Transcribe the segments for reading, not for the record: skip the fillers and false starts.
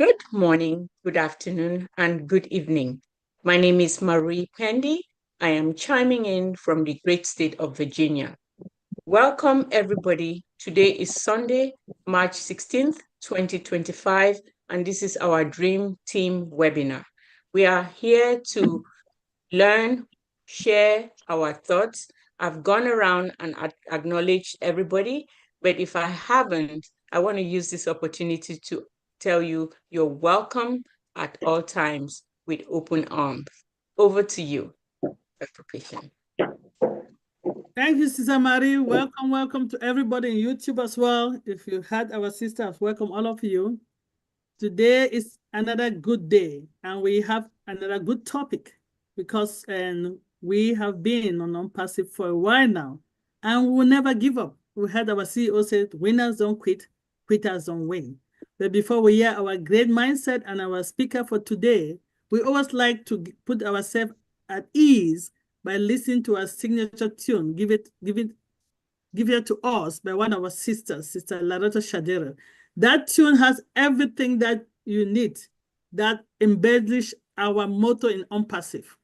Good morning, good afternoon, and good evening. My name is Marie Pendy. I am chiming in from the great state of Virginia. Welcome, everybody. Today is Sunday, March 16th, 2025, and this is our Dream Team webinar. We are here to learn, share our thoughts. I've gone around and acknowledged everybody, but if I haven't, I want to use this opportunity to tell you you're welcome at all times with open arms. Over to you, Dr. Patient. Thank you, Sister Marie. Welcome to everybody in YouTube as well. If you had our sisters, welcome all of you. Today is another good day, and we have another good topic because we have been on ONPASSIVE for a while now, and we will never give up. We had our CEO say, winners don't quit, quitters don't win. But before we hear our great mindset and our speaker for today, we always like to put ourselves at ease by listening to our signature tune, give it to us by one of our sisters, Sister Larota Shadera. That tune has everything that you need that embellish our motto in ONPASSIVE.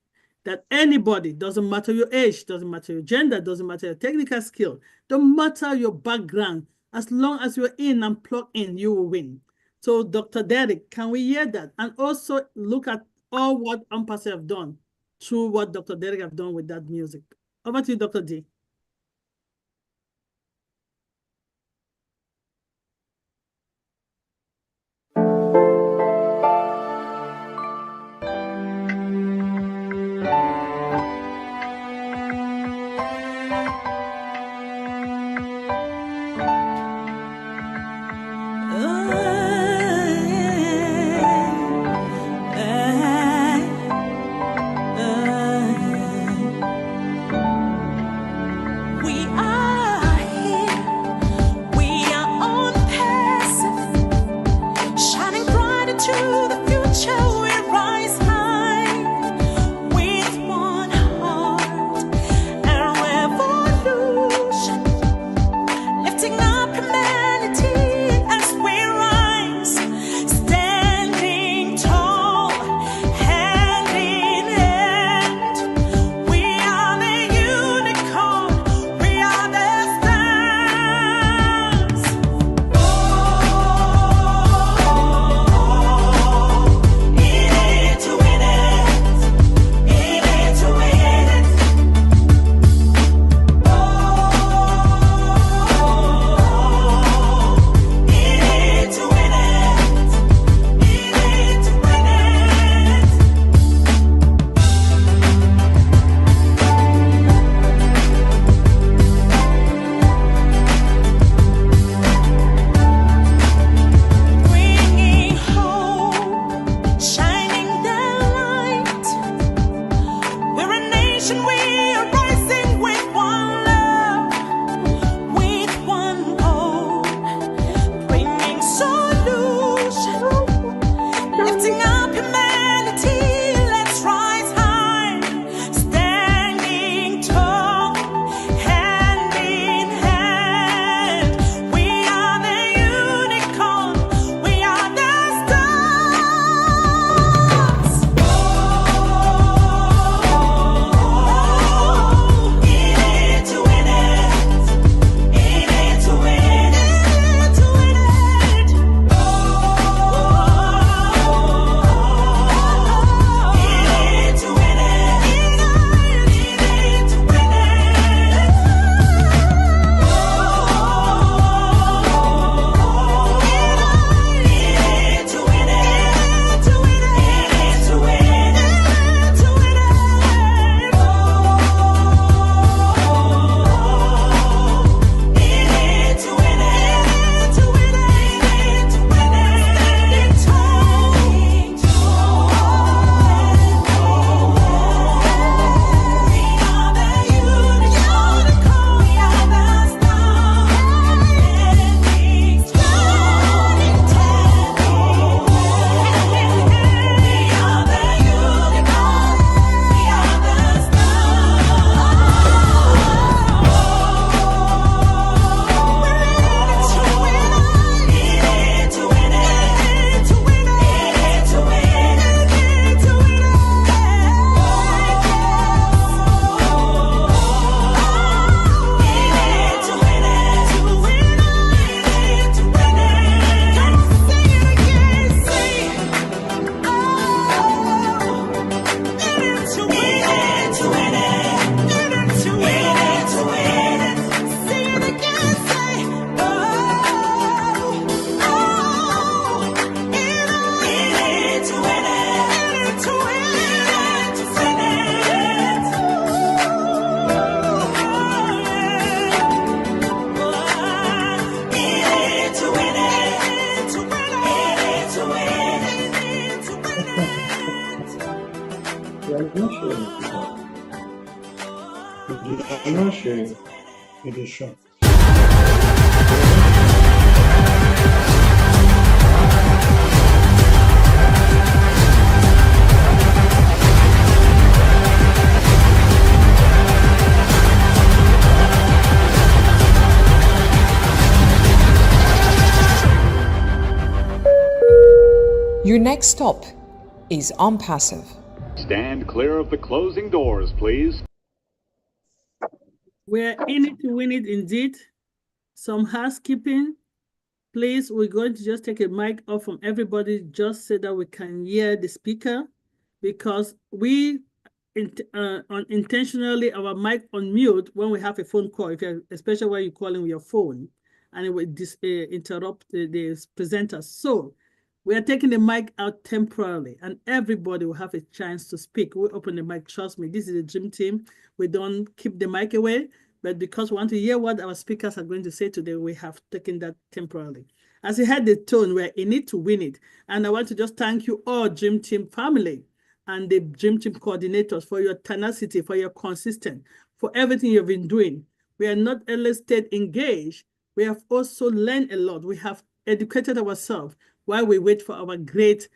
That anybody, doesn't matter your age, doesn't matter your gender, doesn't matter your technical skill, don't matter your background, as long as you're in and plug in, you will win. So Dr. Derek, can we hear that? And also look at all what ONPASSIVE have done through what Dr. Derek have done with that music. Over to you, Dr. D. To the future we rise high with are not sharing. You are not sharing. It is shown. Your next stop is ONPASSIVE. Stand clear of the closing doors, please. We're in it to win it indeed. Some housekeeping. Please, we're going to just take a mic off from everybody just so that we can hear the speaker, because we intentionally our mic on mute when we have a phone call, especially when you're calling with your phone, and it will interrupt the presenters. So we are taking the mic out temporarily, and everybody will have a chance to speak. We open the mic. Trust me, this is a dream team. We don't keep the mic away, but because we want to hear what our speakers are going to say today, we have taken that temporarily. As you heard the tone, we're in it to win it. And I want to just thank you all, Dream Team family, and the Dream Team coordinators, for your tenacity, for your consistency, for everything you've been doing. We are not only stayed engaged, we have also learned a lot. We have educated ourselves while we wait for our great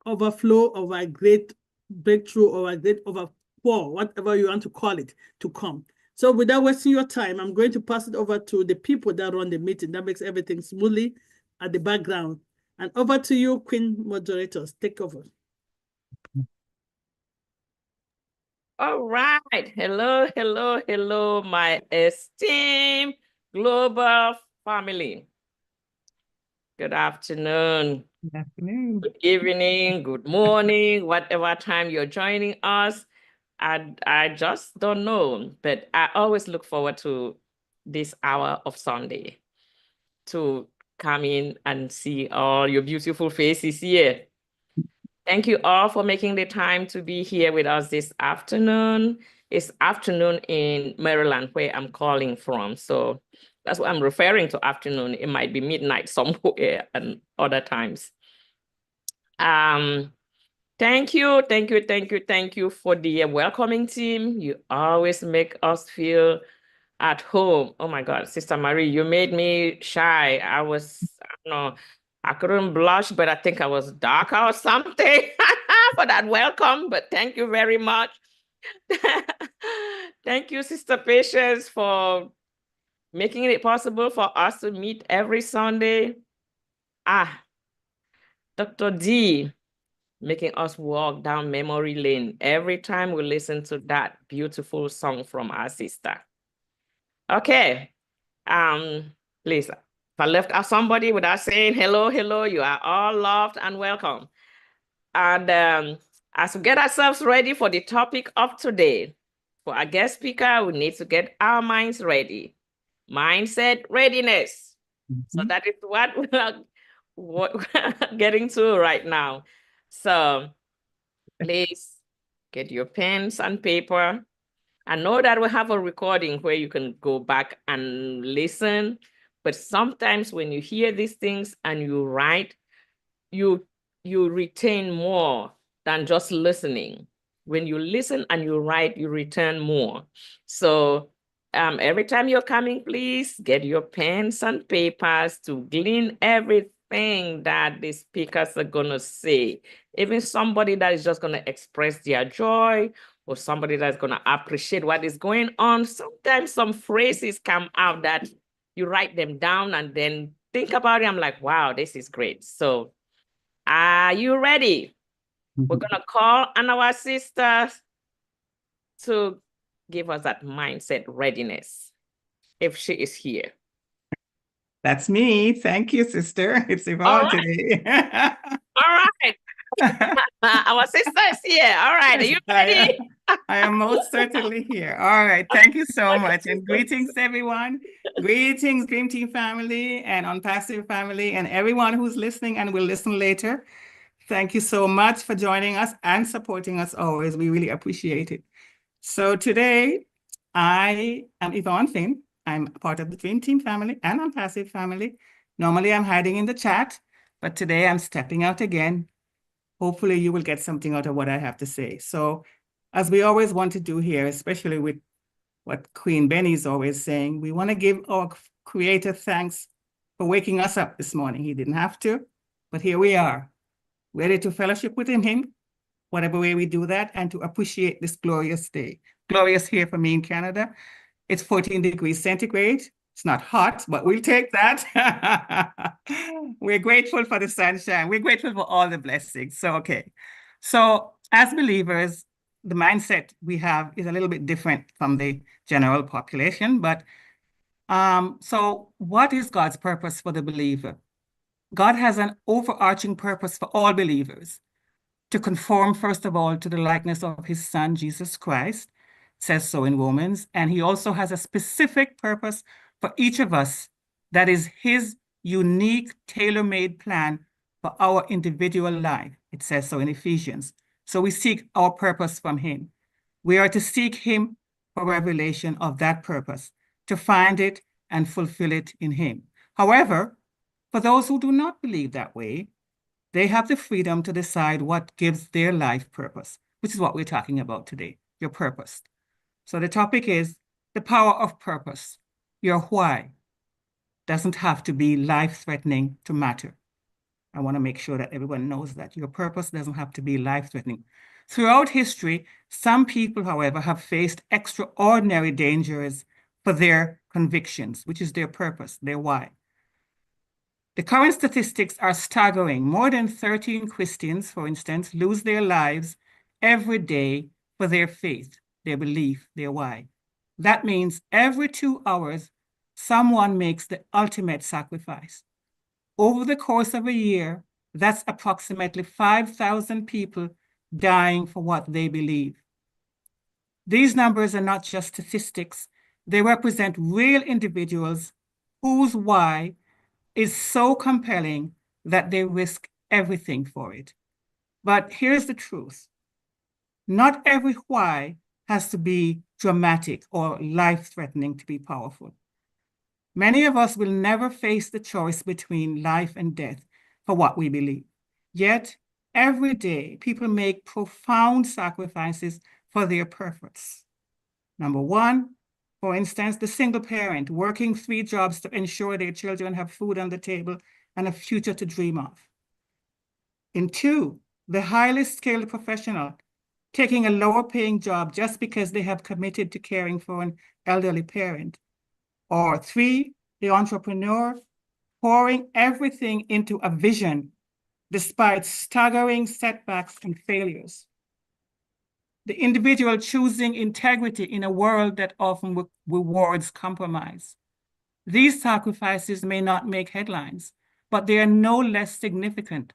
overflow, of our great breakthrough, or our great overpour, whatever you want to call it, to come. So without wasting your time, I'm going to pass it over to the people that run the meeting, that makes everything smoothly at the background. And over to you, Queen Moderators. Take over. All right. Hello, hello, hello, my esteemed global family. Good afternoon. Good afternoon. Good evening, good morning, whatever time you're joining us. I just don't know, but I always look forward to this hour of Sunday to come in and see all your beautiful faces here. Thank you all for making the time to be here with us this afternoon. It's afternoon in Maryland, where I'm calling from. So that's what I'm referring to, afternoon. It might be midnight somewhere and other times. Thank you for the welcoming team. You always make us feel at home. Oh my God, Sister Marie, you made me shy. I don't know, I couldn't blush, but I think I was darker or something for that welcome, but thank you very much. Thank you, Sister Patience, for making it possible for us to meet every Sunday. Dr. D, making us walk down memory lane every time we listen to that beautiful song from our sister. Okay, please, if I left out somebody without saying hello, you are all loved and welcome. And as we get ourselves ready for the topic of today, for our guest speaker, we need to get our minds ready. Mindset readiness. So that is what we're getting to right now. So please get your pens and paper. I know that we have a recording where you can go back and listen, but sometimes when you hear these things and you write, you retain more than just listening. When you listen and you write, you return more. So every time you're coming, please get your pens and papers to glean everything that the speakers are going to say. Even somebody that is just going to express their joy, or somebody that's going to appreciate what is going on. Sometimes some phrases come out that you write them down and then think about it. I'm like, wow, this is great. So are you ready? We're going to call on our sisters to give us that mindset readiness, if she is here. That's me. Thank you, sister. It's Yvonne today. All right. Our sister is here. All right. Are you ready? I am most certainly here. All right. Thank you so much. And greetings, everyone. Greetings, Dream Team family and ONPASSIVE family and everyone who's listening and will listen later. Thank you so much for joining us and supporting us always. We really appreciate it. So today, I am Yvonne Finn. I'm part of the Dream Team family and ONPASSIVE family. Normally, I'm hiding in the chat, but today I'm stepping out again. hopefully you will get something out of what I have to say. So as we always want to do here, especially with what Queen Benny is always saying, we want to give our Creator thanks for waking us up this morning. He didn't have to, but here we are, ready to fellowship with him, whatever way we do that, and to appreciate this glorious day. Glorious here for me in Canada. It's 14 degrees centigrade. It's not hot, but we'll take that. We're grateful for the sunshine. We're grateful for all the blessings. So, okay. So as believers, the mindset we have is a little bit different from the general population. But so what is God's purpose for the believer? God has an overarching purpose for all believers, to conform, first of all, to the likeness of his Son, Jesus Christ. It says so in Romans. And he also has a specific purpose for each of us that is his unique, tailor-made plan for our individual life. It says so in Ephesians. So we seek our purpose from him. We are to seek him for revelation of that purpose, to find it and fulfill it in him. However, for those who do not believe that way, they have the freedom to decide what gives their life purpose, which is what we're talking about today, your purpose. So the topic is the power of purpose. Your why doesn't have to be life-threatening to matter. I want to make sure that everyone knows that your purpose doesn't have to be life-threatening. Throughout history, some people, however, have faced extraordinary dangers for their convictions, which is their purpose, their why. The current statistics are staggering. More than 13 Christians, for instance, lose their lives every day for their faith, their belief, their why. That means every 2 hours, someone makes the ultimate sacrifice. Over the course of a year, that's approximately 5,000 people dying for what they believe. These numbers are not just statistics. They represent real individuals whose why is so compelling that they risk everything for it. But here's the truth. Not every why has to be dramatic or life-threatening to be powerful. Many of us will never face the choice between life and death for what we believe. Yet, every day, people make profound sacrifices for their purpose. Number one, for instance, the single parent working 3 jobs to ensure their children have food on the table and a future to dream of. In 2, the highly skilled professional taking a lower paying job just because they have committed to caring for an elderly parent. Or 3, the entrepreneur pouring everything into a vision despite staggering setbacks and failures. The individual choosing integrity in a world that often rewards compromise. These sacrifices may not make headlines, but they are no less significant.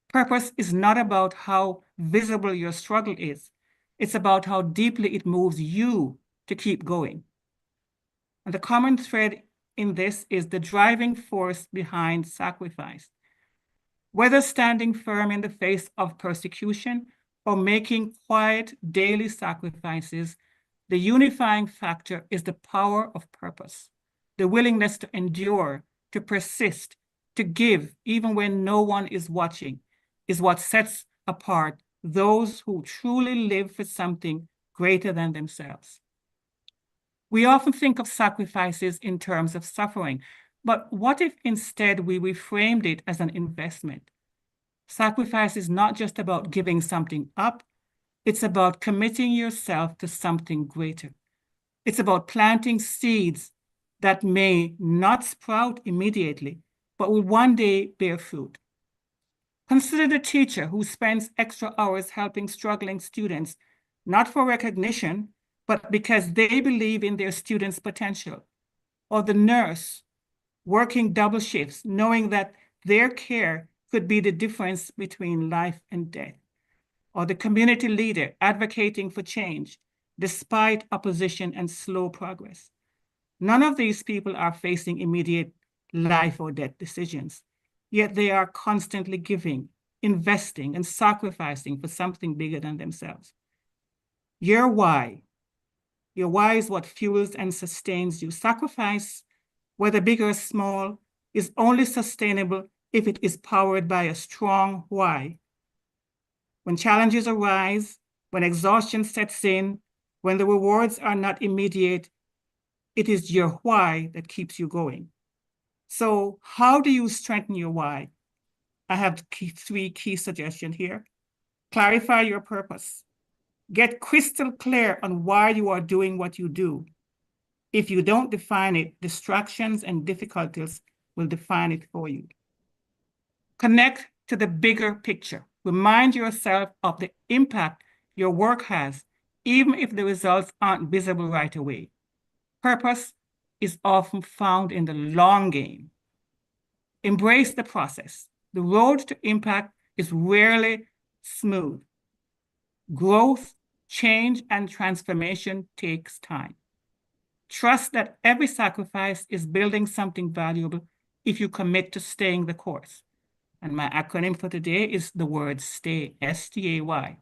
Purpose is not about how visible your struggle is. It's about how deeply it moves you to keep going. And the common thread in this is the driving force behind sacrifice. Whether standing firm in the face of persecution or making quiet daily sacrifices, the unifying factor is the power of purpose, the willingness to endure, to persist, to give, even when no one is watching, is what sets apart those who truly live for something greater than themselves. We often think of sacrifices in terms of suffering, but what if instead we reframed it as an investment? Sacrifice is not just about giving something up, it's about committing yourself to something greater. It's about planting seeds that may not sprout immediately, but will one day bear fruit. Consider the teacher who spends extra hours helping struggling students, not for recognition, but because they believe in their students' potential. Or the nurse working double shifts, knowing that their care could be the difference between life and death. Or the community leader advocating for change, despite opposition and slow progress. None of these people are facing immediate life or death decisions, yet they are constantly giving, investing, and sacrificing for something bigger than themselves. Your why is what fuels and sustains you. Sacrifice, whether big or small, is only sustainable if it is powered by a strong why. When challenges arise, when exhaustion sets in, when the rewards are not immediate, it is your why that keeps you going. So how do you strengthen your why? I have three key suggestions here. Clarify your purpose. Get crystal clear on why you are doing what you do. If you don't define it, distractions and difficulties will define it for you. Connect to the bigger picture. Remind yourself of the impact your work has, even if the results aren't visible right away. Purpose is often found in the long game. Embrace the process. The road to impact is rarely smooth. Growth, change, and transformation takes time. Trust that every sacrifice is building something valuable if you commit to staying the course. And my acronym for today is the word STAY, S-T-A-Y.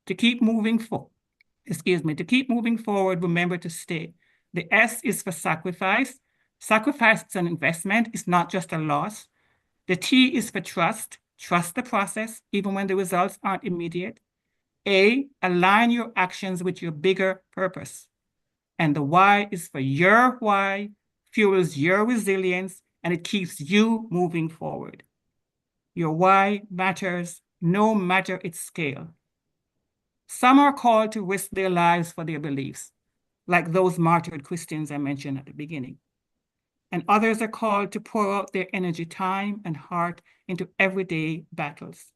To keep moving forward, to keep moving forward, remember to stay. The S is for sacrifice. Sacrifice is an investment. It's not just a loss. The T is for trust. Trust the process, even when the results aren't immediate. A, align your actions with your bigger purpose. And the Y is for your why, fuels your resilience, and it keeps you moving forward. Your why matters no matter its scale. Some are called to risk their lives for their beliefs, like those martyred Christians I mentioned at the beginning. And others are called to pour out their energy, time, and heart into everyday battles.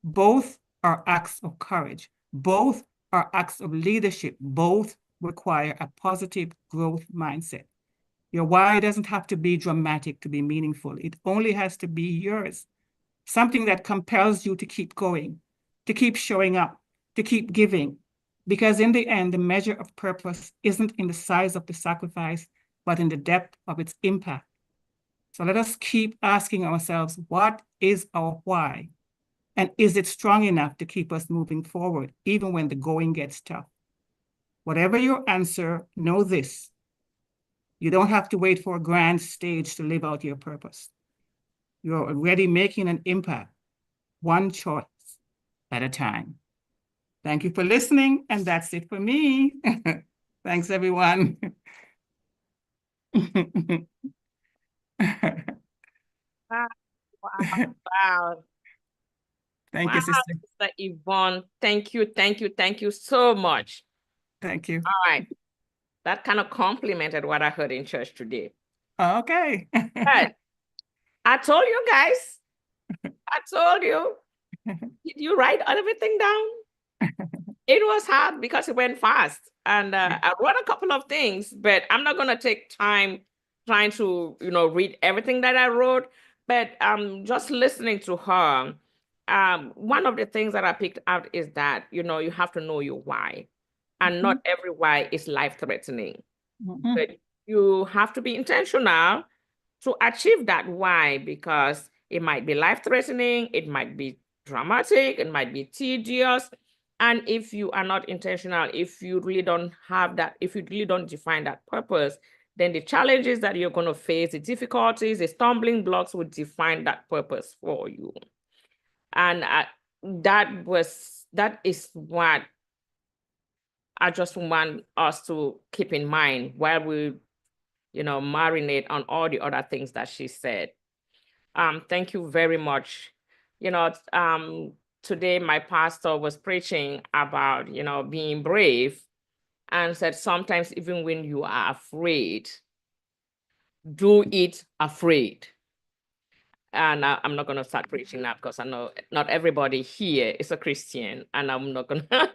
Both are acts of courage. Both are acts of leadership. Both require a positive growth mindset. Your why doesn't have to be dramatic to be meaningful. It only has to be yours. Something that compels you to keep going, to keep showing up, to keep giving. Because in the end, the measure of purpose isn't in the size of the sacrifice, but in the depth of its impact. So let us keep asking ourselves, what is our why? And is it strong enough to keep us moving forward, even when the going gets tough? Whatever your answer, know this. You don't have to wait for a grand stage to live out your purpose. You're already making an impact, one choice at a time. Thank you for listening, and that's it for me. Thanks, everyone. Wow, wow. Thank Wow, you, sister. Sister Yvonne. Thank you so much. Thank you. All right. That kind of complimented what I heard in church today. Okay. But I told you guys, I told you. Did you write everything down? It was hard because it went fast. And I wrote a couple of things, but I'm not going to take time trying to, read everything that I wrote. But just listening to her, one of the things that I picked out is that, you have to know your why. And not every why is life-threatening. But you have to be intentional to achieve that why, because it might be life-threatening, it might be dramatic, it might be tedious. And if you are not intentional, if you really don't have that, if you really don't define that purpose, then the challenges that you're going to face, the difficulties, the stumbling blocks will define that purpose for you. And that is what I just want us to keep in mind while we, marinate on all the other things that she said. Thank you very much. Today my pastor was preaching about, being brave, and said sometimes even when you are afraid, do it afraid. And I'm not going to start preaching now because I know not everybody here is a Christian, and I'm not going to.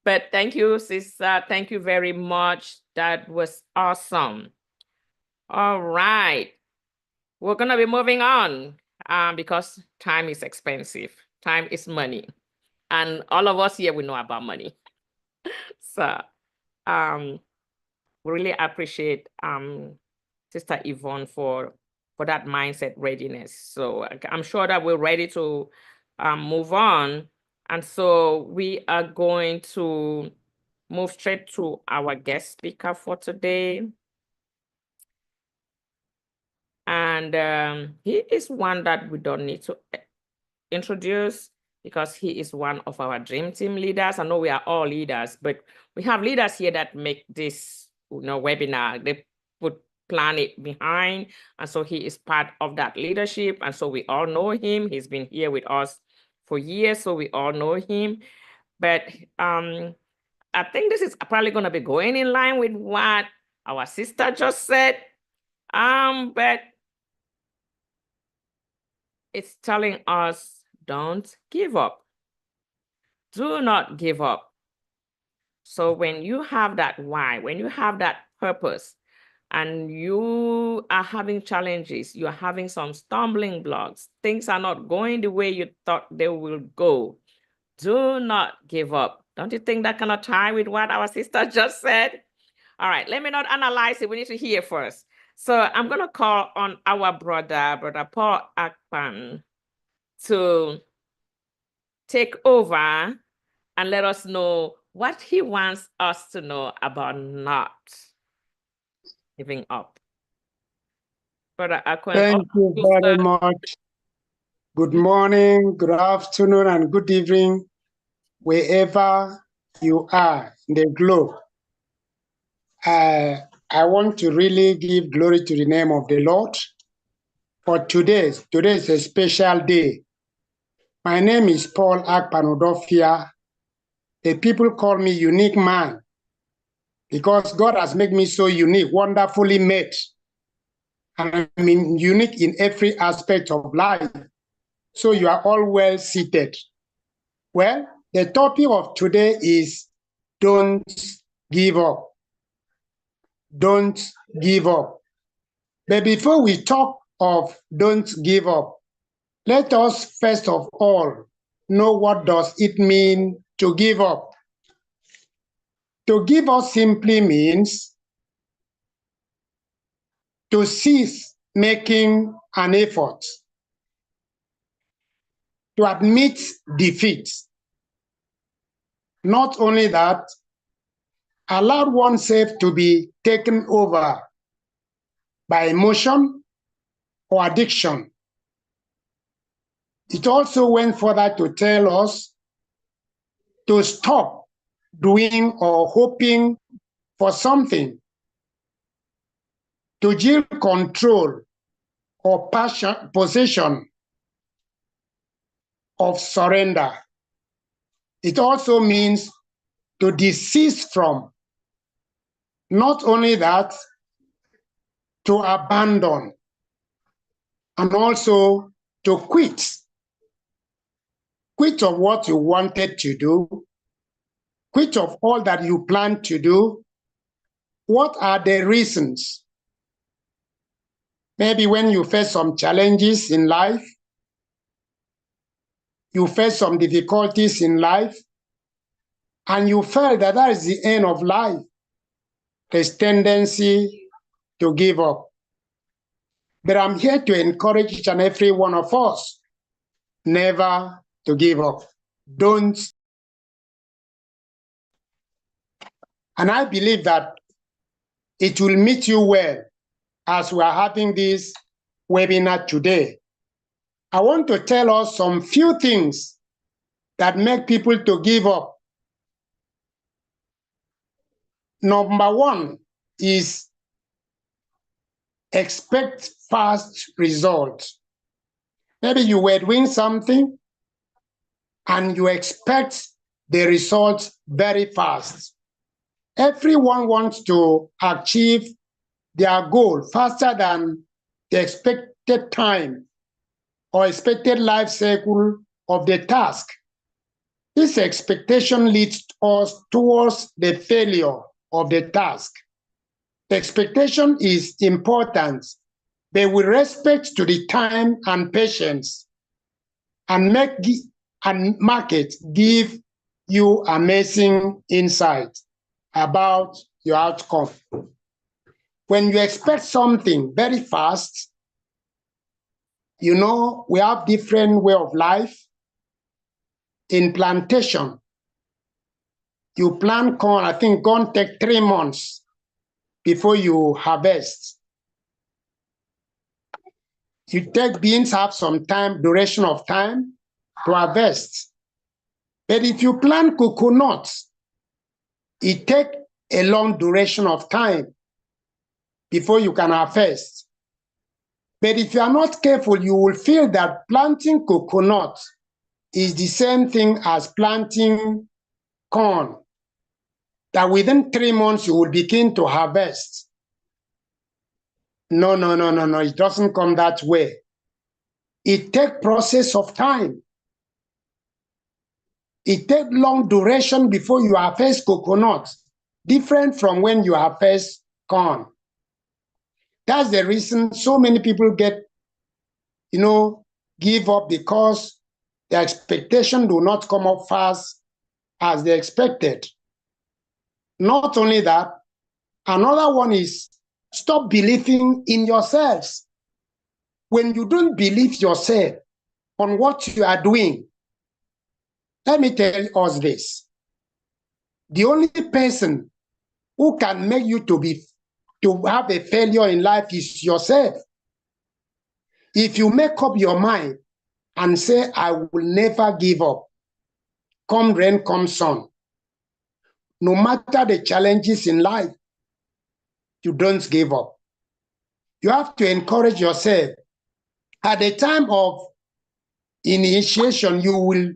But thank you, sister. Thank you very much. That was awesome. All right. We're going to be moving on because time is expensive. Time is money. And all of us here, we know about money. So we really appreciate Sister Yvonne for that mindset readiness. So I'm sure that we're ready to move on. And so we are going to move straight to our guest speaker for today. And he is one that we don't need to introduce. because he is one of our dream team leaders. I know we are all leaders, but we have leaders here that make this webinar. They plan it behind, and so he is part of that leadership, and so we all know him. He's been here with us for years, so we all know him. But I think this is probably going to be going in line with what our sister just said, but it's telling us, don't give up. Do not give up. So when you have that why, when you have that purpose, and you are having challenges, you are having some stumbling blocks, things are not going the way you thought they will go, do not give up. Don't you think that kind of tie with what our sister just said? All right, let me not analyze it. We need to hear first. So I'm going to call on our brother Paul Akpan, to take over and let us know what he wants us to know about not giving up. Brother Akpan, Thank you very much. Good morning, good afternoon, and good evening, wherever you are in the globe. I want to really give glory to the name of the Lord for today. Today is a special day. My name is Paul Akpan Odofia. The people call me unique man because God has made me so unique, wonderfully made. And I mean unique in every aspect of life. So you are all well seated. Well, the topic of today is don't give up. Don't give up. But before we talk of don't give up, let us first of all know what does it mean to give up. To give up simply means to cease making an effort, to admit defeat. Not only that, allow oneself to be taken over by emotion or addiction. It also went further to tell us to stop doing or hoping for something, to yield control or possession of surrender. It also means to desist from. Not only that, to abandon, and also to quit. Quit of what you wanted to do. Quit of all that you planned to do. What are the reasons? Maybe when you face some challenges in life, you face some difficulties in life, and you felt that that is the end of life. There's tendency to give up. But I'm here to encourage each and every one of us never to give up. Don't. And I believe that it will meet you well as we are having this webinar today. I want to tell us some few things that make people to give up. Number one is expect fast results. Maybe you were doing something and you expect the results very fast. Everyone wants to achieve their goal faster than the expected time or expected life cycle of the task. This expectation leads us towards the failure of the task. The expectation is important, but with respect to the time and patience, and market give you amazing insight about your outcome. When you expect something very fast, you know, we have different way of life. In plantation, you plant corn, I think corn take 3 months before you harvest. You take beans, have some time, duration of time to harvest. But if you plant coconuts, it takes a long duration of time before you can harvest. But if you are not careful, you will feel that planting coconut is the same thing as planting corn, that within 3 months you will begin to harvest. No, it doesn't come that way. It takes process of time. It takes long duration before you harvest coconut, different from when you harvest corn. That's the reason so many people get, give up, because the expectation do not come up fast as they expected. Not only that, another one is stop believing in yourselves. When you don't believe yourself on what you are doing, let me tell us this. The only person who can make you to have a failure in life is yourself. If you make up your mind and say, I will never give up, come rain, come sun, no matter the challenges in life, you don't give up. You have to encourage yourself. At the time of initiation, you will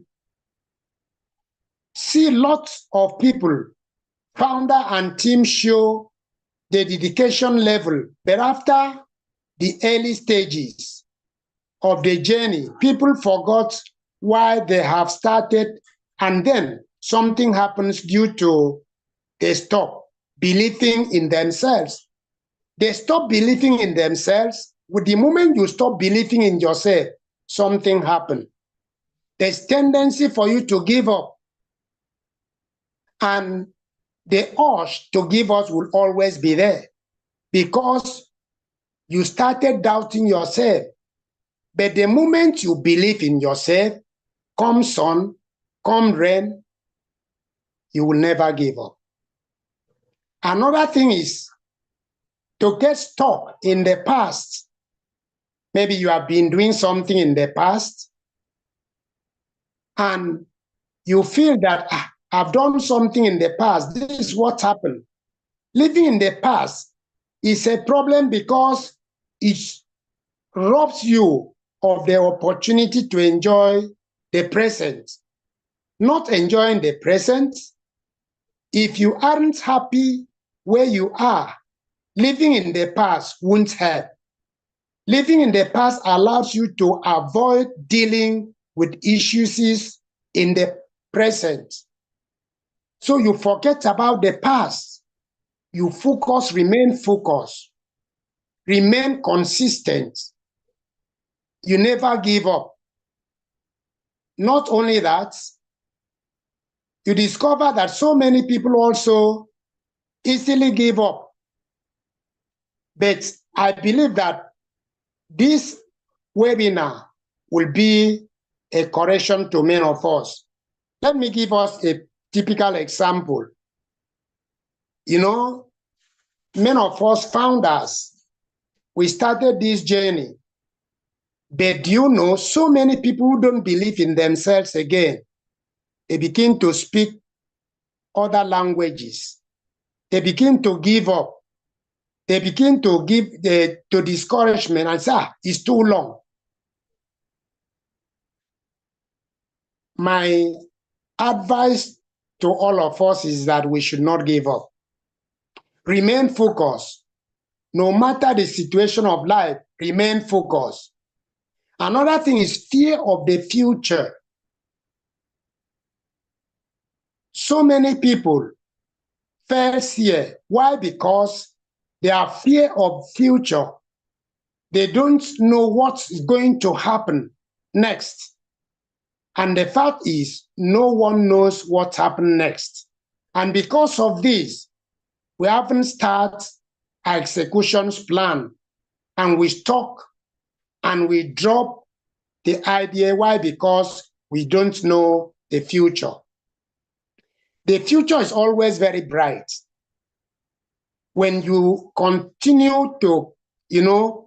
see lots of people, founder and team, show the dedication level, but after the early stages of the journey, people forgot why they have started, and then something happens due to they stop believing in themselves. They stop believing in themselves. With the moment you stop believing in yourself, something happens. There's tendency for you to give up, and the urge to give up will always be there because you started doubting yourself. But the moment you believe in yourself, come sun, come rain, you will never give up. Another thing is to get stuck in the past. Maybe you have been doing something in the past and you feel that I've done something in the past. This is what happened. Living in the past is a problem because it robs you of the opportunity to enjoy the present. Not enjoying the present, if you aren't happy where you are, living in the past won't help. Living in the past allows you to avoid dealing with issues in the present. So you forget about the past. You remain focused, remain consistent. You never give up. Not only that, you discover that so many people also easily give up. But I believe that this webinar will be a correction to many of us. Let me give us a typical example. Many of us founders, we started this journey. But so many people who don't believe in themselves again, they begin to speak other languages. They begin to give up. They begin to give to discouragement and say, it's too long. My advice to all of us is that we should not give up. Remain focused. No matter the situation of life, remain focused. Another thing is fear of the future. So many people face fear. Why? Because they are fear of future. They don't know what's going to happen next. And the fact is, no one knows what happened next. And because of this, we haven't started our executions plan, and we stuck and we drop the idea. Why? Because we don't know the future. The future is always very bright. When you continue to,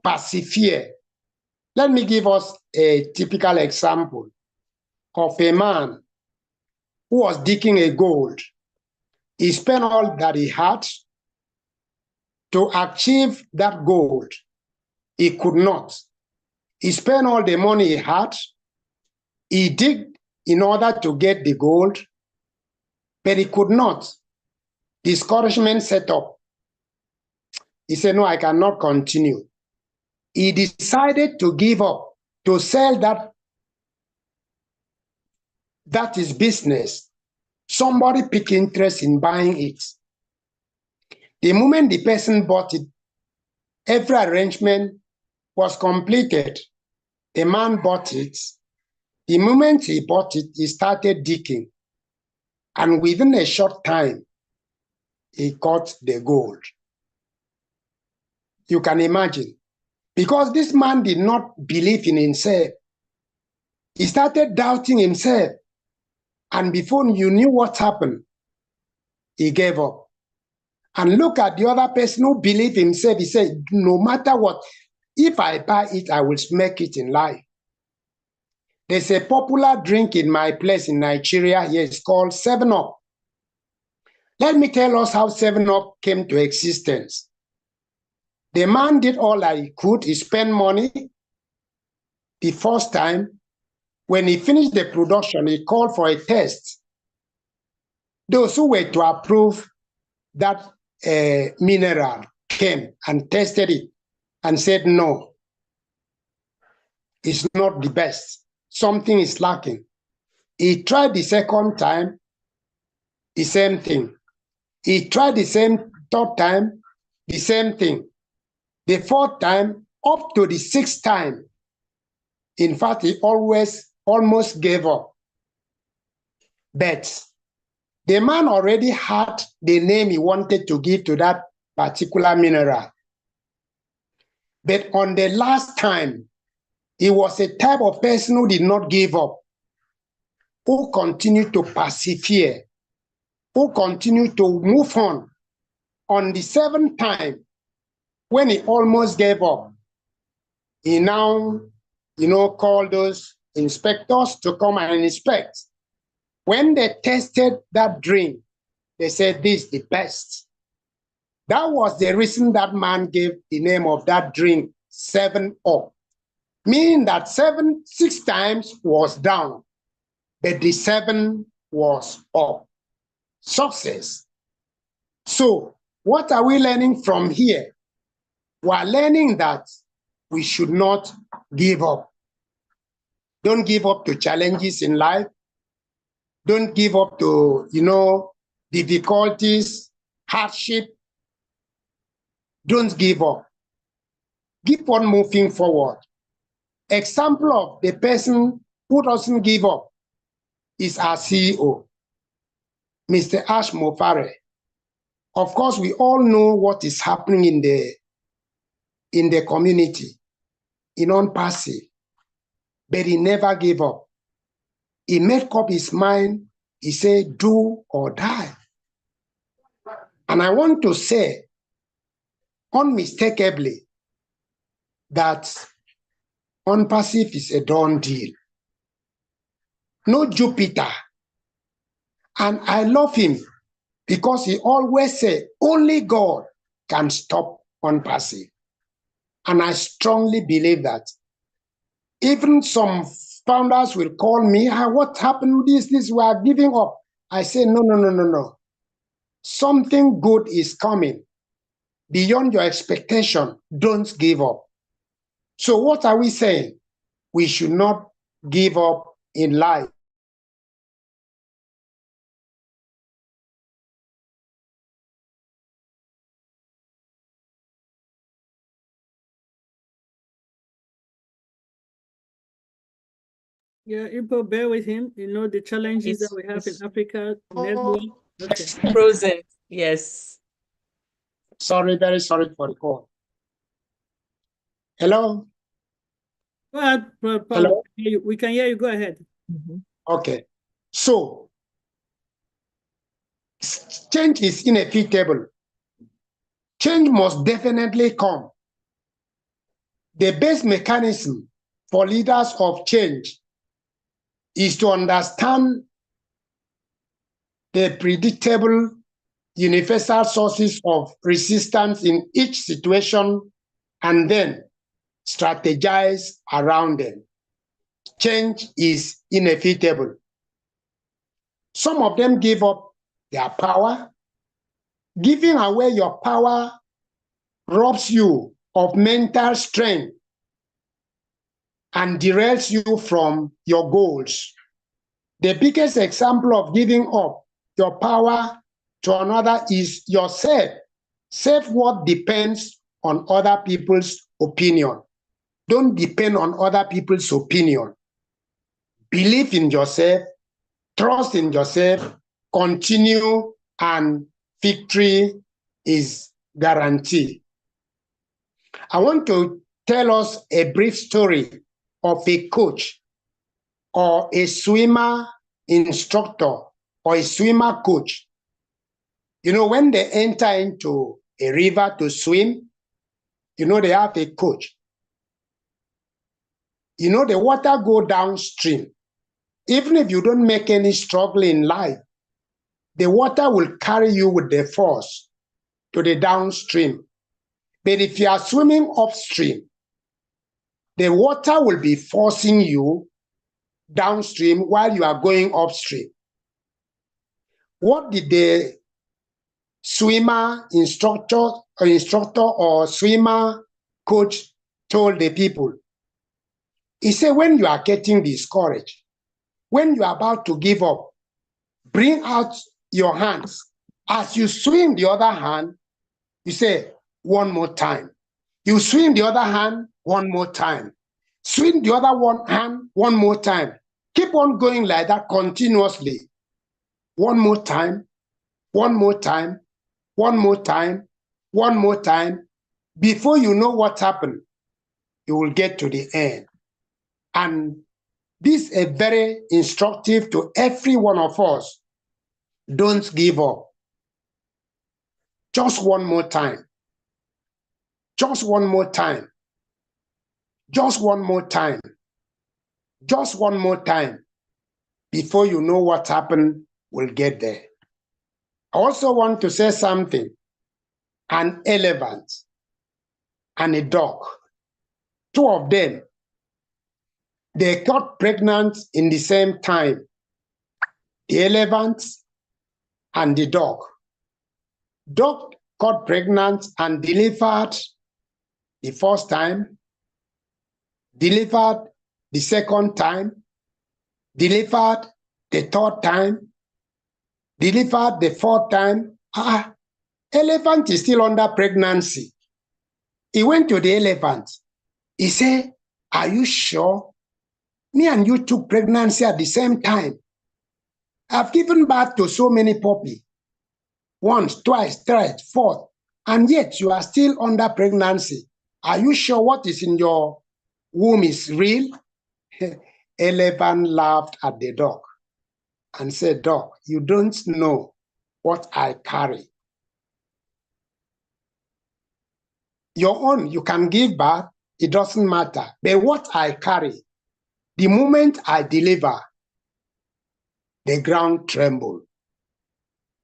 persevere. Let me give us a typical example of a man who was digging a gold. He spent all that he had to achieve that gold. He could not. He spent all the money he had. He digged in order to get the gold, but he could not. Discouragement set up. He said, no, I cannot continue. He decided to give up, to sell that is business. Somebody picked interest in buying it. The moment the person bought it, every arrangement was completed. The man bought it. The moment he bought it, he started digging. And within a short time, he got the gold. You can imagine. Because this man did not believe in himself. He started doubting himself. And before you knew what happened, he gave up. And look at the other person who believed himself. He said, no matter what, if I buy it, I will make it in life. There's a popular drink in my place in Nigeria here. It's called 7-Up. Let me tell us how 7-Up came to existence. The man did all that he could. He spent money. The first time, when he finished the production, he called for a test. Those who were to approve that mineral came and tested it and said, no, it's not the best. Something is lacking. He tried the second time, the same thing. He tried the third time, the same thing. The fourth time, up to the sixth time. In fact, he almost gave up. But the man already had the name he wanted to give to that particular mineral. But on the last time, he was a type of person who did not give up, who continued to persevere, who continued to move on. On the seventh time, when he almost gave up, he now, called those inspectors to come and inspect. When they tested that drink, they said, this is the best. That was the reason that man gave the name of that drink 7-Up. Meaning that 6 times was down, but the 7 was up. Success. So what are we learning from here? We are learning that we should not give up. Don't give up to challenges in life. Don't give up to, difficulties, hardship. Don't give up. Keep on moving forward. Example of the person who doesn't give up is our CEO, Mr. Ash Mofare. Of course, we all know what is happening in the community, in ONPASSIVE, but he never gave up. He made up his mind. He said, do or die. And I want to say unmistakably that ONPASSIVE is a done deal. No Jupiter. And I love him because he always said, only God can stop ONPASSIVE. And I strongly believe that. Even some founders will call me, what happened with this? We are giving up. I say, no. Something good is coming. Beyond your expectation, don't give up. So what are we saying? We should not give up in life. Yeah, Ipo, bear with him. The challenges that we have in Africa. Network. Okay. Frozen. Yes. Sorry, very sorry for the call. Hello? Go ahead, Paul. Hello? We can hear you. Go ahead. Okay. So, change is inevitable. Change must definitely come. The best mechanism for leaders of change is to understand the predictable universal sources of resistance in each situation and then strategize around them. Change is inevitable. Some of them give up their power. Giving away your power robs you of mental strength and derails you from your goals. The biggest example of giving up your power to another is yourself. Self-worth depends on other people's opinion. Don't depend on other people's opinion. Believe in yourself, trust in yourself, continue, and victory is guaranteed. I want to tell us a brief story of a coach or a swimmer instructor or a swimmer coach. You know, when they enter into a river to swim, you know, they have a coach. You know, the water go downstream. Even if you don't make any struggle in life, the water will carry you with the force to the downstream. But if you are swimming upstream, the water will be forcing you downstream while you are going upstream. What did the swimmer instructor or swimmer coach told the people? He said, when you are getting discouraged, when you are about to give up, bring out your hands. As you swim the other hand, you say, one more time. You swim the other hand, one more time. Swim the other hand, one more time. Keep on going like that continuously. One more time, one more time, one more time, one more time. Before you know what happened, you will get to the end. And this is very instructive to every one of us. Don't give up. Just one more time. Just one more time. Just one more time. Just one more time. Before you know what happened, we'll get there. I also want to say something. An elephant and a dog, two of them, they got pregnant in the same time. The elephant and the dog. Dog got pregnant and delivered the first time, delivered the second time, delivered the third time, delivered the fourth time. Elephant is still under pregnancy. He went to the elephant. He said, are you sure? Me and you took pregnancy at the same time. I've given birth to so many puppies. Once, twice, thrice, fourth, and yet you are still under pregnancy. Are you sure what is in your womb is real? Elephant laughed at the dog and said, dog, you don't know what I carry. Your own, you can give birth, it doesn't matter. But what I carry, the moment I deliver, the ground trembles.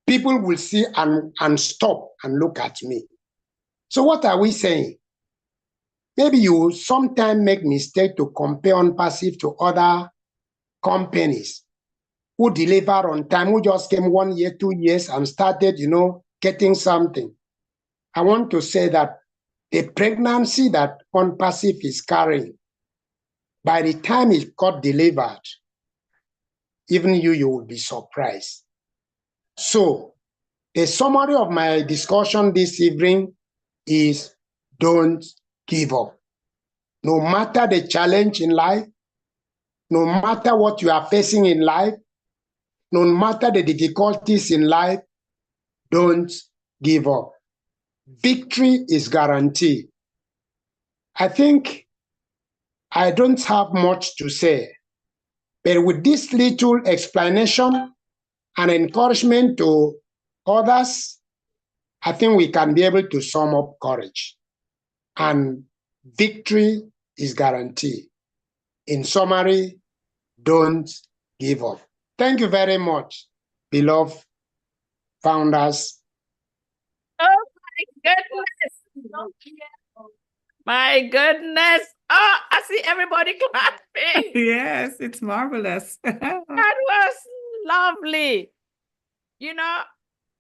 People will see and stop and look at me. So what are we saying? Maybe you sometimes make mistake to compare ONPASSIVE to other companies who deliver on time, who just came 1 year, 2 years and started, getting something. I want to say that the pregnancy that ONPASSIVE is carrying, by the time it got delivered, even you will be surprised. So, the summary of my discussion this evening is don't give up. No matter the challenge in life, no matter what you are facing in life, no matter the difficulties in life, don't give up. Victory is guaranteed. I think I don't have much to say, but with this little explanation and encouragement to others, I think we can be able to sum up courage. And victory is guaranteed. In summary, don't give up. Thank you very much, beloved founders. Oh my goodness. My goodness. Oh, I see everybody clapping. Yes, it's marvelous. That was lovely. You know,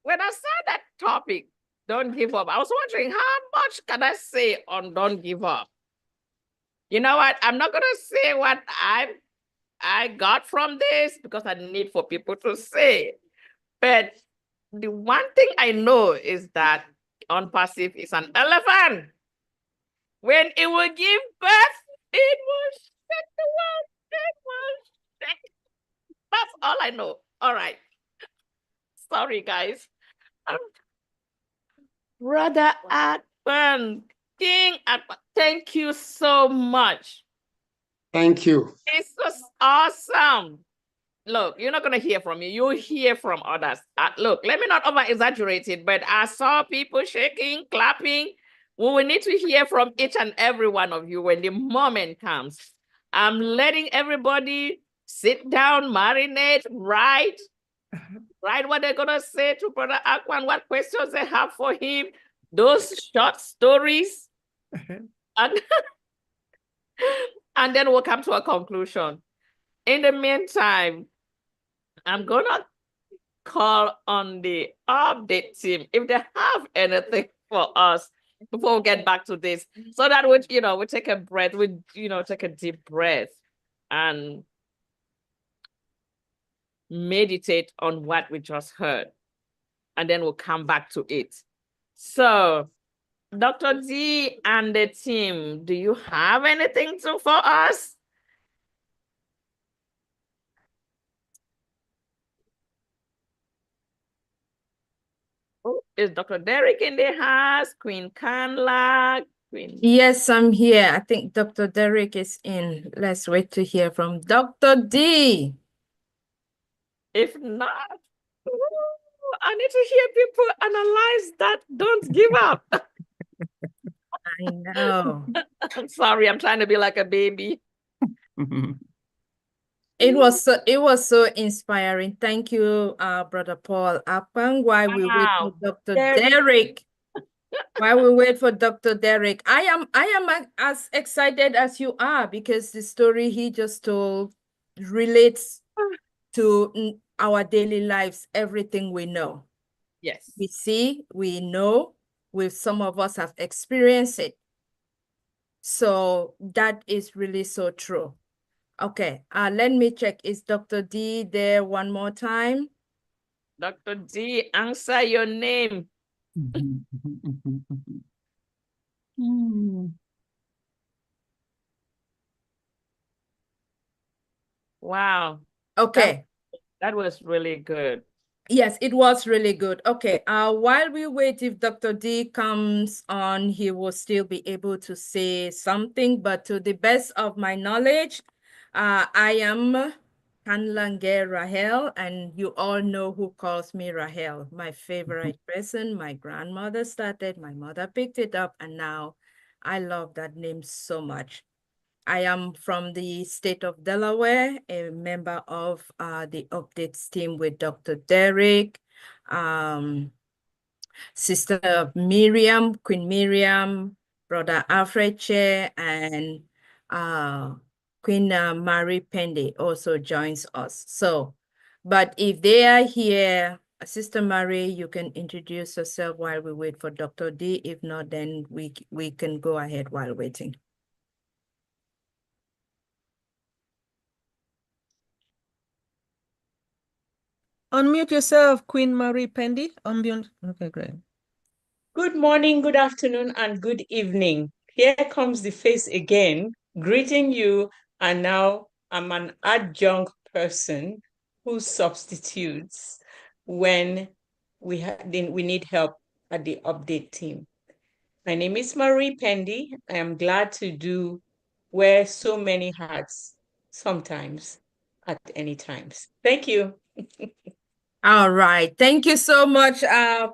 when I saw that topic, don't give up, I was wondering how much can I say on don't give up? You know what? I'm not gonna say what I got from this because I need for people to say. But the one thing I know is that ONPASSIVE is an elephant. When it will give birth, it will shake the world. It will shake. That's all I know. All right. Sorry, guys. Brother Akpan, King Akpan, thank you so much. Thank you. This was awesome. Look, you're not going to hear from me. You'll hear from others. Look, let me not over-exaggerate it, but I saw people shaking, clapping. We will need to hear from each and every one of you when the moment comes. I'm letting everybody sit down, marinate, write what they're going to say to Brother Akpan, what questions they have for him, those short stories. and, and then we'll come to a conclusion. In the meantime, I'm going to call on the update team if they have anything for us before we get back to this, so that we take a breath, take a deep breath and meditate on what we just heard, and then we'll come back to it. So Dr. D and the team, do you have anything for us? Oh, is Dr. Derek in the house? Queen Kanla? Yes, I'm here. I think Dr. Derek is in. Let's wait to hear from Dr. D. If not, I need to hear people analyze that. Don't give up. I know. I'm sorry, I'm trying to be like a baby. It was so inspiring. Thank you, Brother Paul Akpan. While we wait for Dr. Derek. While we wait for Dr. Derek, I am as excited as you are, because the story he just told relates to our daily lives, everything we know. Yes. We see, we know, some of us have experienced it. So that is really so true. Okay, let me check. Is Dr. D there one more time? Dr. D, answer your name. Wow. Okay. That was really good. Yes, it was really good. Okay, while we wait, if Dr. D comes on, he will still be able to say something, but to the best of my knowledge, I am Kanlange Rahel, and you all know who calls me Rahel, my favorite person. My grandmother started, my mother picked it up, and now I love that name so much. I am from the state of Delaware, a member of the updates team with Dr. Derek, Sister Miriam, Queen Miriam, Brother Alfred Chair, and Queen Marie Pendy also joins us. So, but if they are here, Sister Marie, you can introduce yourself while we wait for Dr. D. If not, then we can go ahead while waiting. Unmute yourself, Queen Marie Pendy. Unmute. Okay, great. Good morning, good afternoon, and good evening. Here comes the face again, greeting you, and now I'm an adjunct person who substitutes when we need help at the update team. My name is Marie Pendy. I am glad to wear so many hats sometimes at any times. Thank you. All right. Thank you so much,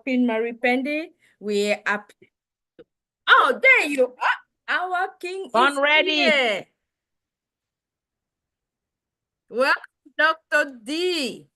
Queen Marie Pendy. We're up. Oh, there you are. Our king is ready. here. Welcome, Dr. D.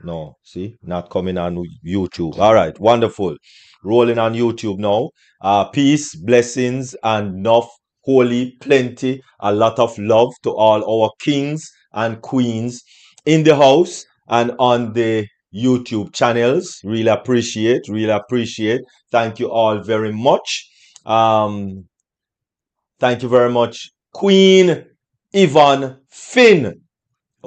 No, see, not coming on YouTube. All right, wonderful. Rolling on YouTube now. Peace, blessings, and enough, holy, plenty, a lot of love to all our kings and queens in the house and on the YouTube channels. Really appreciate, really appreciate. Thank you all very much. Thank you very much, Queen Yvonne Finn.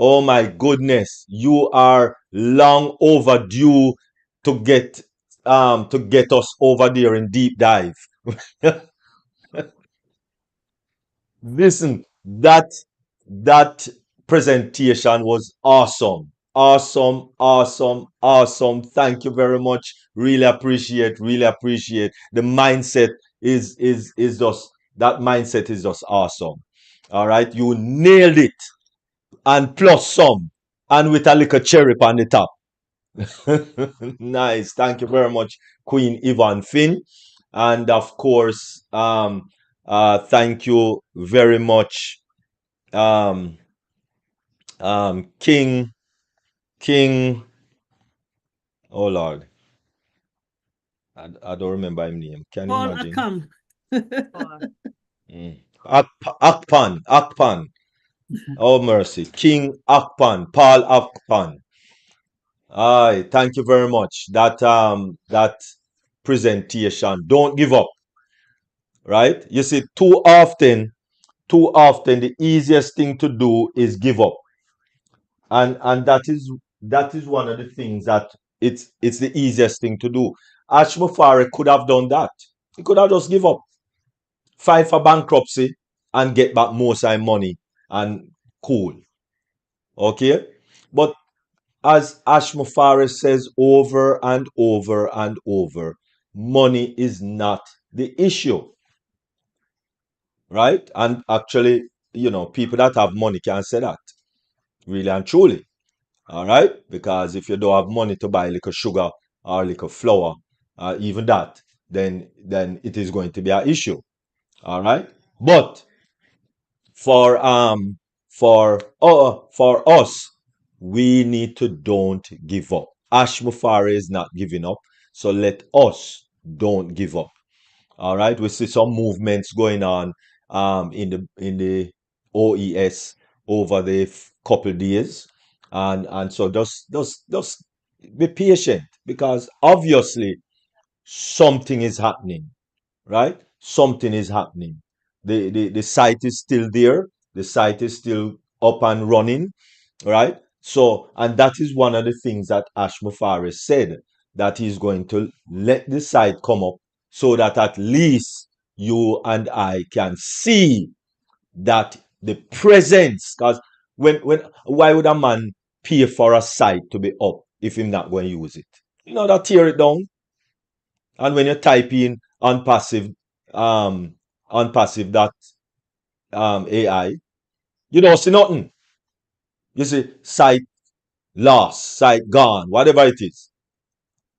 Oh my goodness, you are long overdue to get us over there in deep dive. Listen, that presentation was awesome. Awesome, awesome, awesome. Thank you very much. Really appreciate, really appreciate. The mindset is just that mindset is just awesome. All right, you nailed it. And plus some, and with a little cherry on the top. Nice. Thank you very much, Queen Yvonne Finn. And of course, thank you very much, um, King, oh Lord, I don't remember his name. Can you Paul imagine? Akam. Akpan. Oh mercy. King Akpan, Paul Akpan. Aye, thank you very much. That presentation. Don't give up, right? You see, too often the easiest thing to do is give up. And that is one of the things that it's the easiest thing to do. Ash Mufari could have done that. He could have just give up, file for bankruptcy, and get back most of his money and cool. Okay? But as Ash Mufari says over and over and over, money is not the issue, right? And actually, people that have money can say that, really and truly, all right? Because if you don't have money to buy like a sugar or like a flour, even that, then it is going to be an issue, all right? But for us, we need to don't give up. Ash Mufari is not giving up, so let us don't give up. All right, we see some movements going on in the OES over the couple days, and so just be patient, because obviously something is happening, right? Something is happening. The site is still there. The site is still up and running, right? So, and that is one of the things that Ash Mufari said, that he's going to let the site come up so that at least you and I can see that the presence. Because why would a man pay for a site to be up if he's not going to use it? That tear it down. And when you type in unpassive that AI, you don't see nothing. You see site lost, site gone, whatever it is.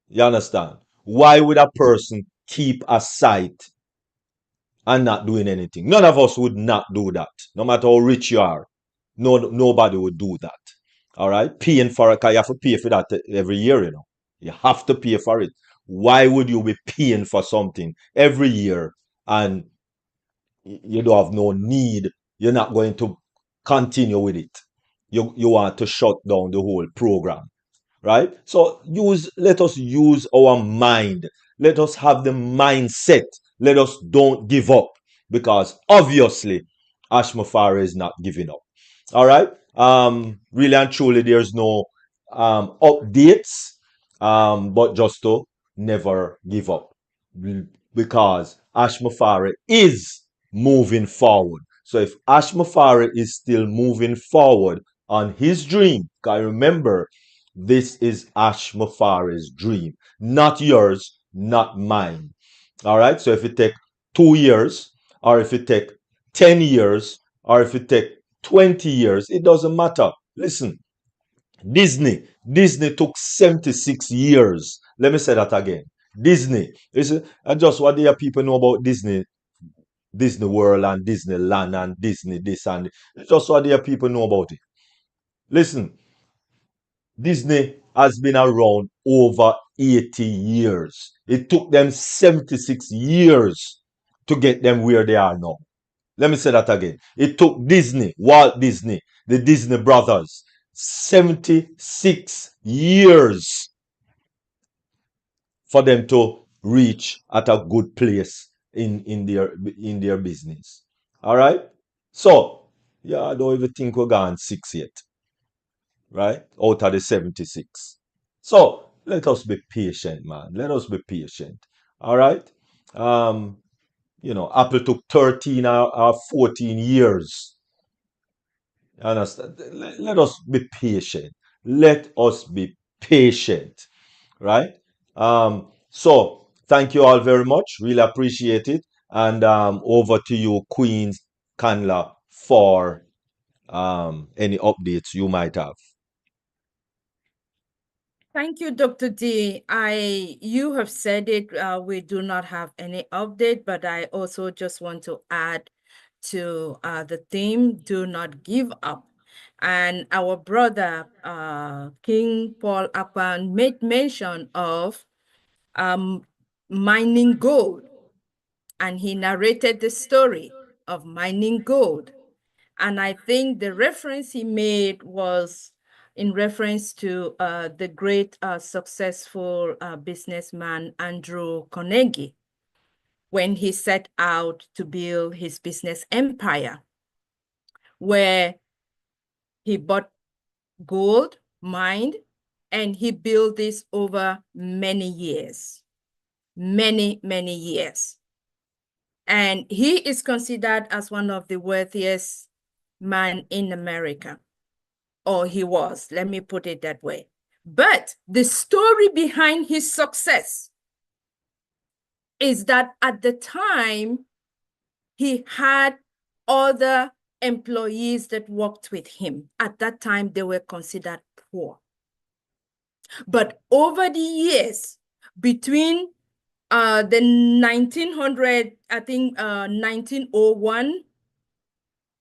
You understand? Why would a person keep a site and not doing anything? None of us would not do that, no matter how rich you are. Nobody would do that. All right, paying for it, 'cause you have to pay for that every year. You have to pay for it. Why would you be paying for something every year and you don't have no need? You're not going to continue with it. You want to shut down the whole program, right? So let us use our mind. Let us have the mindset. Let us don't give up, because obviously Ash Mufari is not giving up. All right. Really and truly, there's no updates, but just to never give up, because Ash Mufari is moving forward. So if Ash Mufari is still moving forward on his dream, because remember, this is Ash Mufari's dream, not yours, not mine. All right. So if it take 2 years, or if it take 10 years, or if it take 20 years, it doesn't matter. Listen, Disney took 76 years. Let me say that again. Disney. And just what the people know about Disney World and Disneyland and Disney this and just what the people know about it. Listen, Disney has been around over 80 years. It took them 76 years to get them where they are now. Let me say that again. It took Disney, Walt Disney, the Disney brothers, 76 years for them to reach at a good place in their business. All right? So, yeah, I don't even think we're gone 6 yet. Right? Out of the 76. So, let us be patient, man. Let us be patient. All right? Apple took 13 or 14 years. Understand? Let us be patient. Let us be patient. Right? So thank you all very much. Really appreciate it. And over to you, Queen Kanla, for any updates you might have. Thank you, Dr. D. You have said it, we do not have any update, but I also just want to add to the theme, do not give up. And our brother, King Paul Akpan, made mention of mining gold. And he narrated the story of mining gold. And I think the reference he made was in reference to the great successful businessman Andrew Carnegie, when he set out to build his business empire, where he bought gold, mined, and he built this over many years, many years. And he is considered as one of the wealthiest man in America. Or he was, let me put it that way. But the story behind his success is that at the time, he had other employees that worked with him. At that time, they were considered poor. But over the years, between the 1900, I think 1901,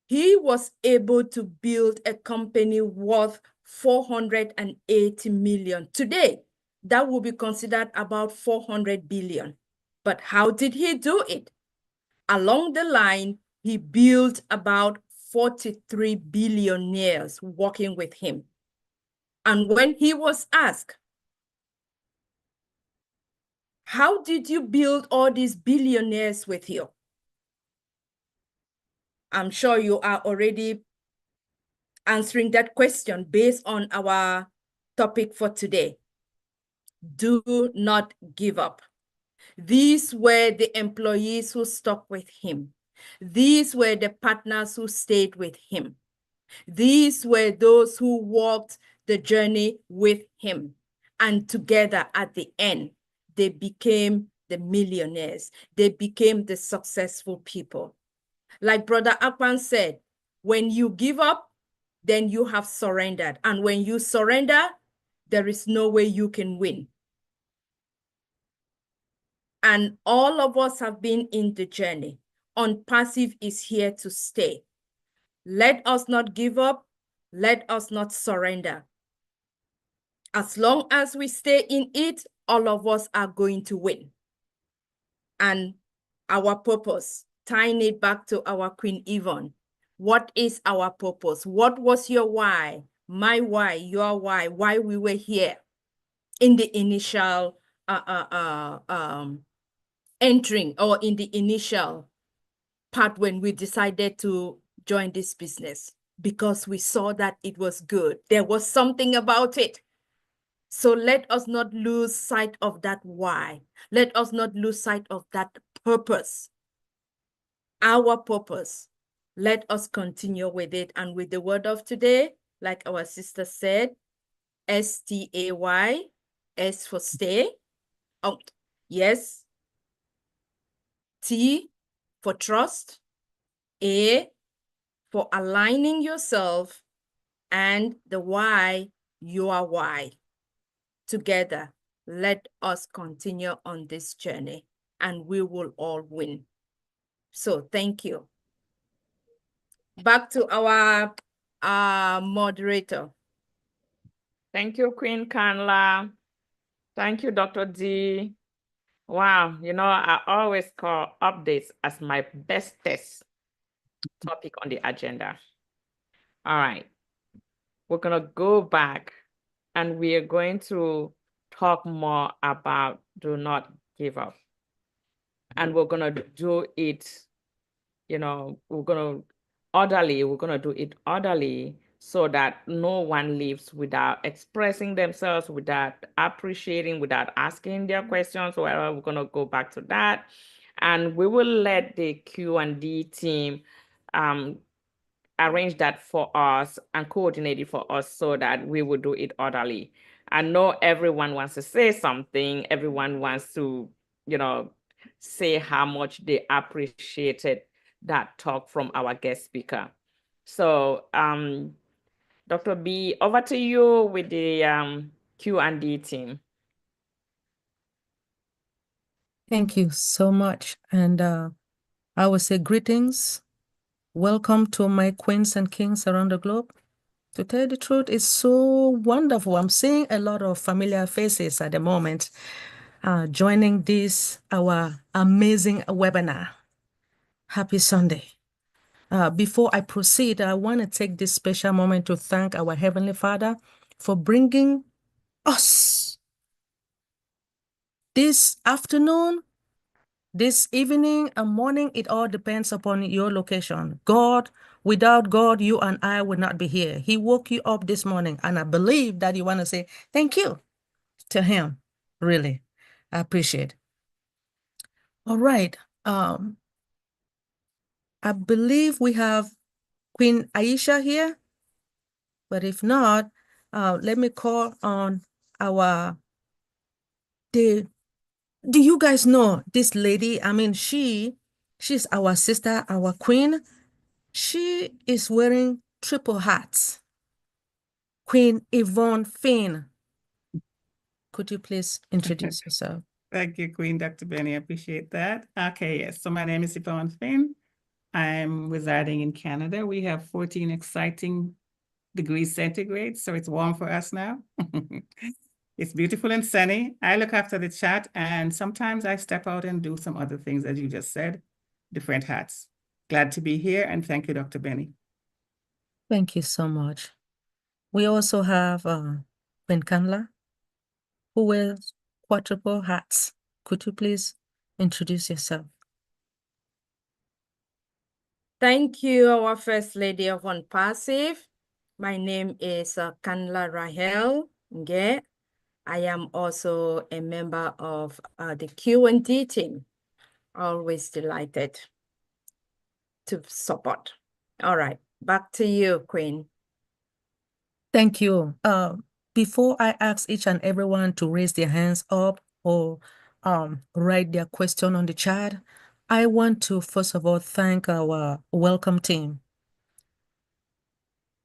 he was able to build a company worth 480 million. Today, that will be considered about 400 billion. But how did he do it? Along the line, he built about 43 billionaires working with him. And when he was asked, how did you build all these billionaires with you? I'm sure you are already answering that question based on our topic for today. Do not give up. These were the employees who stuck with him. These were the partners who stayed with him. These were those who walked the journey with him. And together at the end, they became the millionaires. They became the successful people. Like Brother Akpan said, when you give up, then you have surrendered. And when you surrender, there is no way you can win. And all of us have been in the journey. ONPASSIVE is here to stay. Let us not give up. Let us not surrender. As long as we stay in it, all of us are going to win. And our purpose, tying it back to our Queen Yvonne, what is our purpose? What was your why? My why, your why we were here in the initial entering, or in the initial part when we decided to join this business, because we saw that it was good. There was something about it. So let us not lose sight of that why. Let us not lose sight of that purpose. Our purpose. Let us continue with it. And with the word of today, like our sister said, STAY, S for stay. Oh, yes. T for trust. A for aligning yourself. And the why, your why. Together, let us continue on this journey, and we will all win. So thank you. Back to our moderator. Thank you, Queen Kanla. Thank you, Dr. D. Wow, I always call updates as my bestest topic on the agenda. All right, we're gonna go back and we are going to talk more about do not give up. And we're gonna do it, we're gonna do it orderly so that no one leaves without expressing themselves, without appreciating, without asking their questions. Well, we're gonna go back to that. And we will let the Q&D team arrange that for us and coordinate it for us so that we will do it orderly. I know everyone wants to say something. Everyone wants to, say how much they appreciated that talk from our guest speaker. So, Dr. B, over to you with the Q&D team. Thank you so much. And I will say greetings. Welcome to my queens and kings around the globe. To tell you the truth, it's so wonderful. I'm seeing a lot of familiar faces at the moment joining this, our amazing webinar. Happy Sunday. Before I proceed, I want to take this special moment to thank our Heavenly Father for bringing us this afternoon, this evening and morning. It all depends upon your location. Without God, you and I would not be here. He woke you up this morning, and I believe that you want to say thank you to him. Really, I appreciate. All right. I believe we have Queen Aisha here, but if not, let me call on do you guys know this lady? I mean, she's our sister, our queen. She is wearing triple hats. Queen Yvonne Finn. Could you please introduce yourself? Thank you, Queen Dr. Benny. I appreciate that. Okay, yes. So my name is Yvonne Finn. I'm residing in Canada. We have 14 exciting degrees centigrade, so it's warm for us now. It's beautiful and sunny. I look after the chat, and sometimes I step out and do some other things, as you just said, different hats. Glad to be here, and thank you, Dr. Benny. Thank you so much. We also have Queen Kamla, who wears quadruple hats. Could you please introduce yourself? Thank you, our First Lady of ONPASSIVE. My name is Kanla Rahel Nge. I am also a member of the Q&D team. Always delighted to support. All right, back to you, Queen. Thank you. Before I ask each and everyone to raise their hands up or write their question on the chat, I want to first of all thank our welcome team.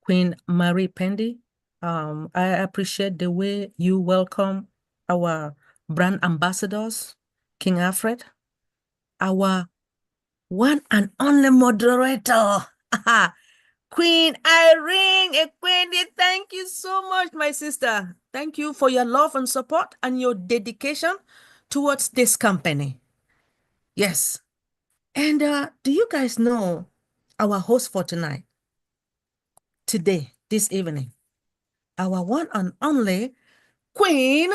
Queen Marie Pendy, I appreciate the way you welcome our brand ambassadors, King Alfred, our one and only moderator, Queen Irene Ekwendi. Thank you so much, my sister. Thank you for your love and support and your dedication towards this company. Yes. And do you guys know our host for tonight? Today, this evening, our one and only Queen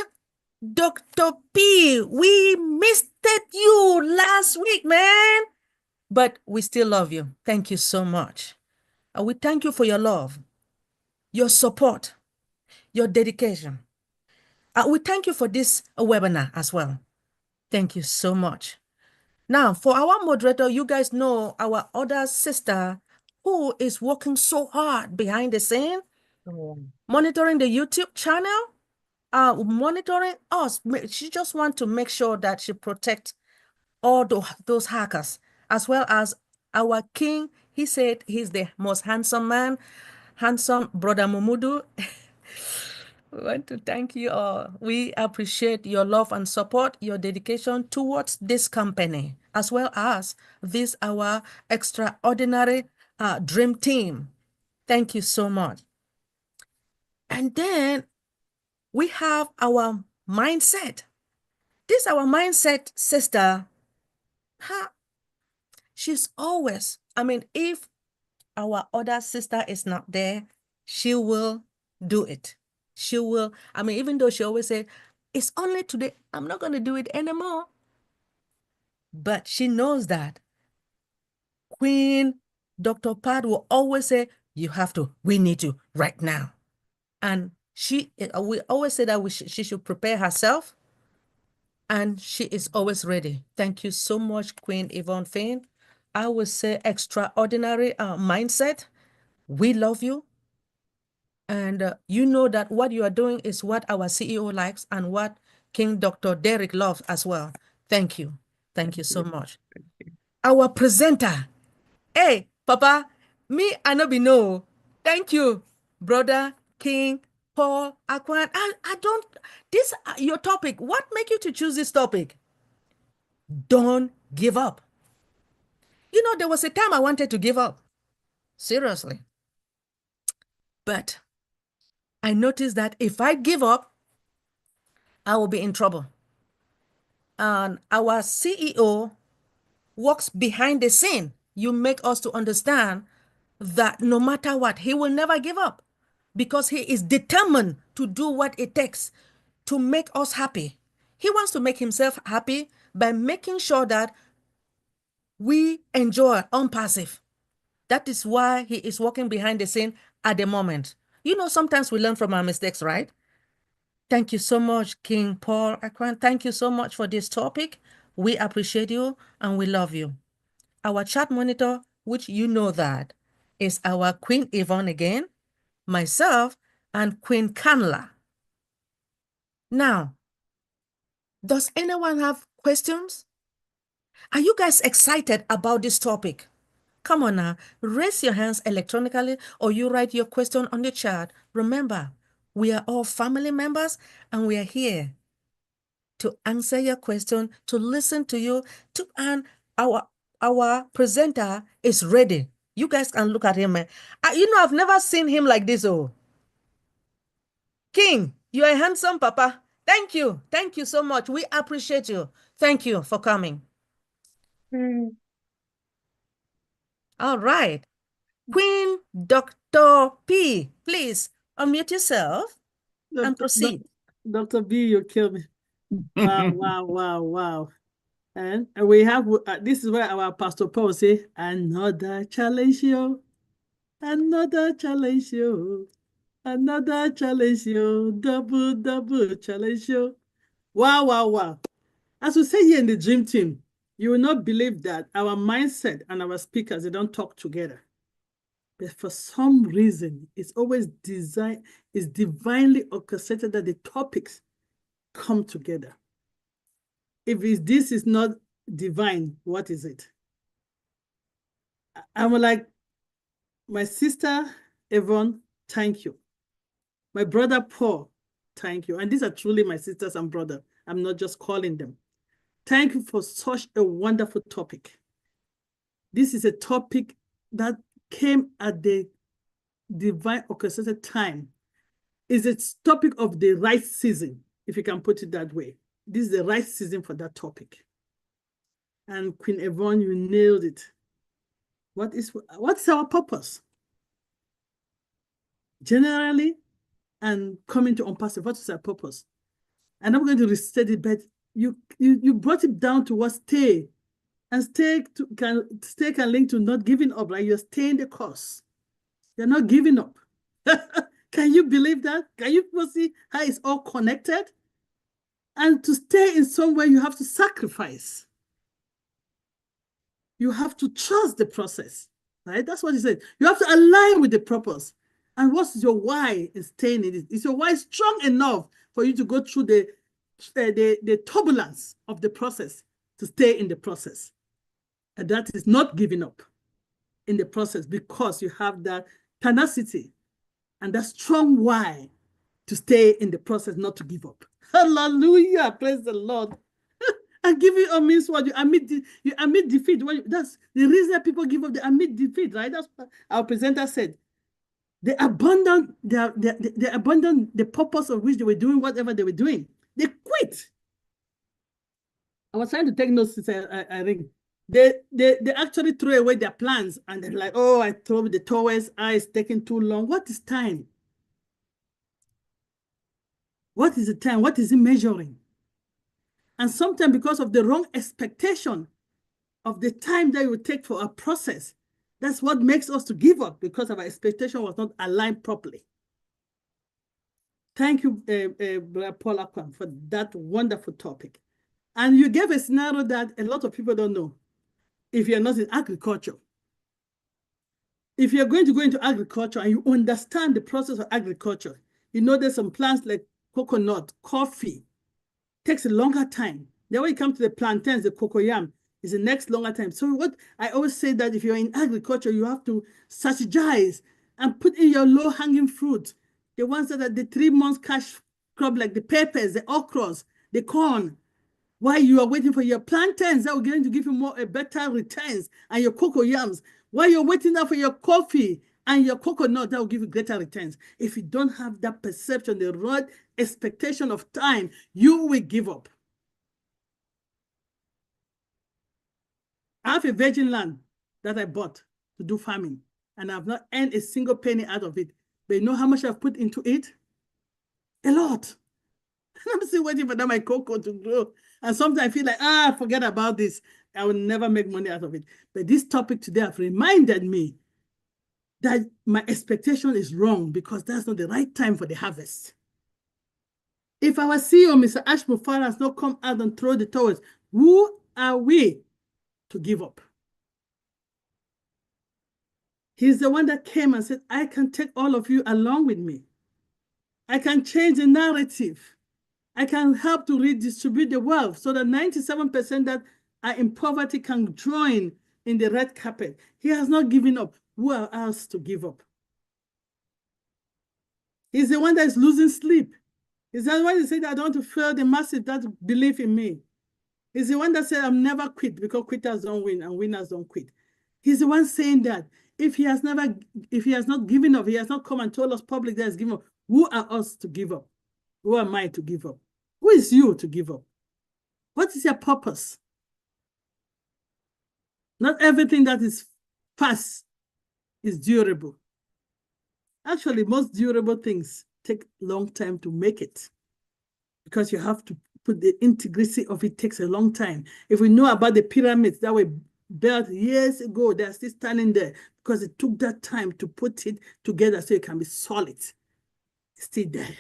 Dr. P. We missed you last week, man. But we still love you. Thank you so much. We thank you for your love, your support, your dedication. We thank you for this webinar as well. Thank you so much. Now, for our moderator, you guys know our other sister who is working so hard behind the scene, monitoring the YouTube channel, monitoring us. She just wants to make sure that she protects all those hackers, as well as our king. He said he's the most handsome man, handsome brother Mumudu. We want to thank you all. We appreciate your love and support, your dedication towards this company, as well as this our extraordinary dream team. Thank you so much. And then we have our mindset. This our mindset sister. She's always, if our other sister is not there, she will do it. She will, even though she always say, it's only today, I'm not going to do it anymore. But she knows that Queen Dr. Pat will always say, you have to, we need to right now. And we always say that she should prepare herself, and she is always ready. Thank you so much, Queen Yvonne Fain. I would say extraordinary mindset. We love you. And you know that what you are doing is what our CEO likes and what King Dr. Derek loves as well. Thank you. Thank you so much. Our presenter. Hey, Papa, me, I no be no. Thank you, Brother King Paul Akpan. I don't, this, your topic, what make you to choose this topic? Don't give up. You know, there was a time I wanted to give up. Seriously. But I noticed that if I give up, I will be in trouble. And our CEO works behind the scene. You make us to understand that no matter what, he will never give up because he is determined to do what it takes to make us happy. He wants to make himself happy by making sure that we enjoy ONPASSIVE. That is why he is working behind the scene at the moment. You know, sometimes we learn from our mistakes, right? Thank you so much, King Paul Akpan. Thank you so much for this topic. We appreciate you and we love you. Our chat monitor, which you know that, is our Queen Yvonne again, myself, and Queen Kanla. Now, does anyone have questions? Are you guys excited about this topic? Come on now, raise your hands electronically or you write your question on the chat. Remember, we are all family members and we are here to answer your question, to listen to you, and our presenter is ready. You guys can look at him. You know, I've never seen him like this. Oh, King, you're a handsome papa. Thank you. Thank you so much. We appreciate you. Thank you for coming. All right. Queen Dr. P, please unmute yourself and proceed. Dr. B, you kill me. Wow, wow, wow, wow. And we have, this is where our Pastor Paul say, another challenge you, another challenge you, another challenge you, double challenge you. Wow, wow, wow. As we say here in the Dream Team, you will not believe that our mindset and our speakers, they don't talk together. But for some reason, it's always designed, it's divinely orchestrated that the topics come together. If this is not divine, what is it? I'm like, my sister Yvonne, thank you. My brother Paul, thank you. And these are truly my sisters and brother. I'm not just calling them. Thank you for such a wonderful topic. This is a topic that came at the divine orchestrated time. It's a topic of the right season, if you can put it that way. This is the right season for that topic. And Queen Yvonne, you nailed it. What's our purpose? Generally, and coming to ONPASSIVE, what is our purpose? And I'm going to restate it, but you brought it down to what stay. And stay can link to not giving up, right? You're staying the course. You're not giving up. Can you believe that? Can you see how it's all connected? And to stay in somewhere, you have to sacrifice. You have to trust the process, right? That's what he said. You have to align with the purpose. And what's your why in staying in it? Is your why strong enough for you to go through the turbulence of the process, to stay in the process? And that is not giving up in the process, because you have that tenacity and that strong why to stay in the process, not to give up. Hallelujah. Praise the Lord. And giving up means what? You admit defeat. That's the reason that people give up. They admit defeat, right? That's what our presenter said. They abandoned the purpose of which they were doing whatever they were doing. They quit. I was trying to take notes since I ring. They actually threw away their plans and they're like, oh, I threw the towers, it's taking too long. What is time? What is the time? What is it measuring? And sometimes because of the wrong expectation of the time that it would take for a process, that's what makes us to give up, because our expectation was not aligned properly. Thank you, Paul Akpan, for that wonderful topic. And you gave a scenario that a lot of people don't know. If you're not in agriculture, if you're going to go into agriculture and you understand the process of agriculture, you know there's some plants like coconut, coffee, takes a longer time. Then when you come to the plantains, the cocoyam, is the next longer time. So what I always say that if you're in agriculture, you have to strategize and put in your low-hanging fruit, the ones that are the 3 months cash crop, like the peppers, the okras, the corn, while you are waiting for your plantains that are going to give you better returns, and your cocoyams, while you're waiting now for your coffee and your coconut that will give you greater returns. If you don't have that perception, the right expectation of time, you will give up. I have a virgin land that I bought to do farming, and I've not earned a single penny out of it. But you know how much I've put into it? A lot. I'm still waiting for that my cocoa to grow. And sometimes I feel like, forget about this. I will never make money out of it. But this topic today has reminded me that my expectation is wrong, because that's not the right time for the harvest. If our CEO, Mr. Ash Mufara, has not come out and throw the towels, who are we to give up? He's the one that came and said, I can take all of you along with me. I can change the narrative. I can help to redistribute the wealth so that 97% that are in poverty can join in the red carpet. He has not given up. Who are us to give up? He's the one that is losing sleep. He's the one that said, I don't want to fail the masses that believe in me. He's the one that said, I'm never quit, because quitters don't win and winners don't quit. He's the one saying that if he has not given up, he has not come and told us publicly that he's given up. Who are us to give up? Who am I to give up? Who is you to give up? What is your purpose? Not everything that is fast is durable. Actually, most durable things take a long time to make it, because you have to put the integrity of it. Takes a long time. If we know about the pyramids that were built years ago, they're still standing there because it took that time to put it together so it can be solid. It's still there. You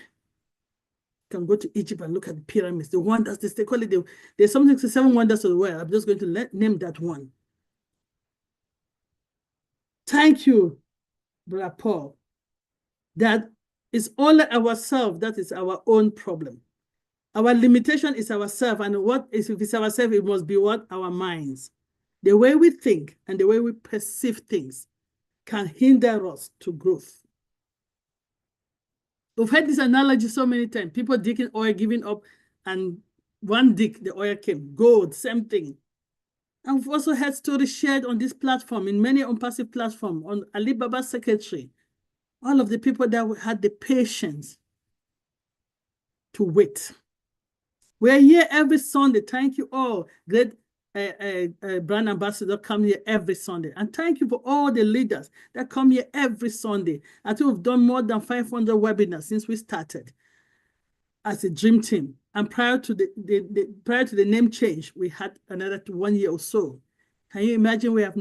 can go to Egypt and look at the pyramids, the wonders, they call it, there's something to 7 wonders of the world. I'm just going to name that one. Thank you, Brother Paul. That is only ourselves, that is our own problem. Our limitation is ourselves, and if it's ourselves, it must be what? Our minds. The way we think and the way we perceive things can hinder us to growth. We've heard this analogy so many times. People digging oil, giving up, and one dig, the oil came. Gold, same thing. And we've also heard stories shared on this platform, in many ONPASSIVE platforms, on Alibaba's secretary. All of the people that had the patience to wait. We're here every Sunday. Thank you all. Great brand ambassador come here every Sunday. And thank you for all the leaders that come here every Sunday. I think we've done more than 500 webinars since we started as a dream team. And prior to the name change, we had another 1 year or so. Can you imagine? We have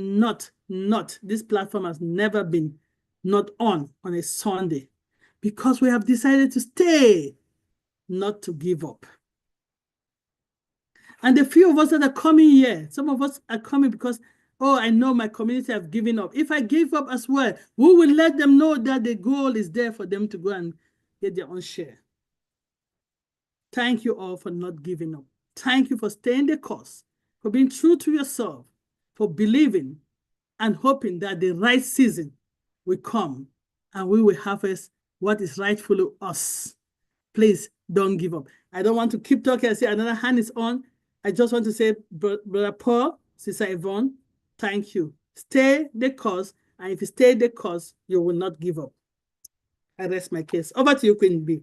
this platform has never been not on a Sunday, because we have decided to stay, not to give up. And the few of us that are coming here, some of us are coming because, I know my community have given up. If I give up as well, we will let them know that the goal is there for them to go and get their own share. Thank you all for not giving up. Thank you for staying the course, for being true to yourself, for believing and hoping that the right season will come and we will harvest what is rightfully us. Please don't give up. I don't want to keep talking. I see another hand is on. I just want to say, Brother Paul, Sister Yvonne, thank you. Stay the course, and if you stay the course, you will not give up. I rest my case. Over to you, Queen B.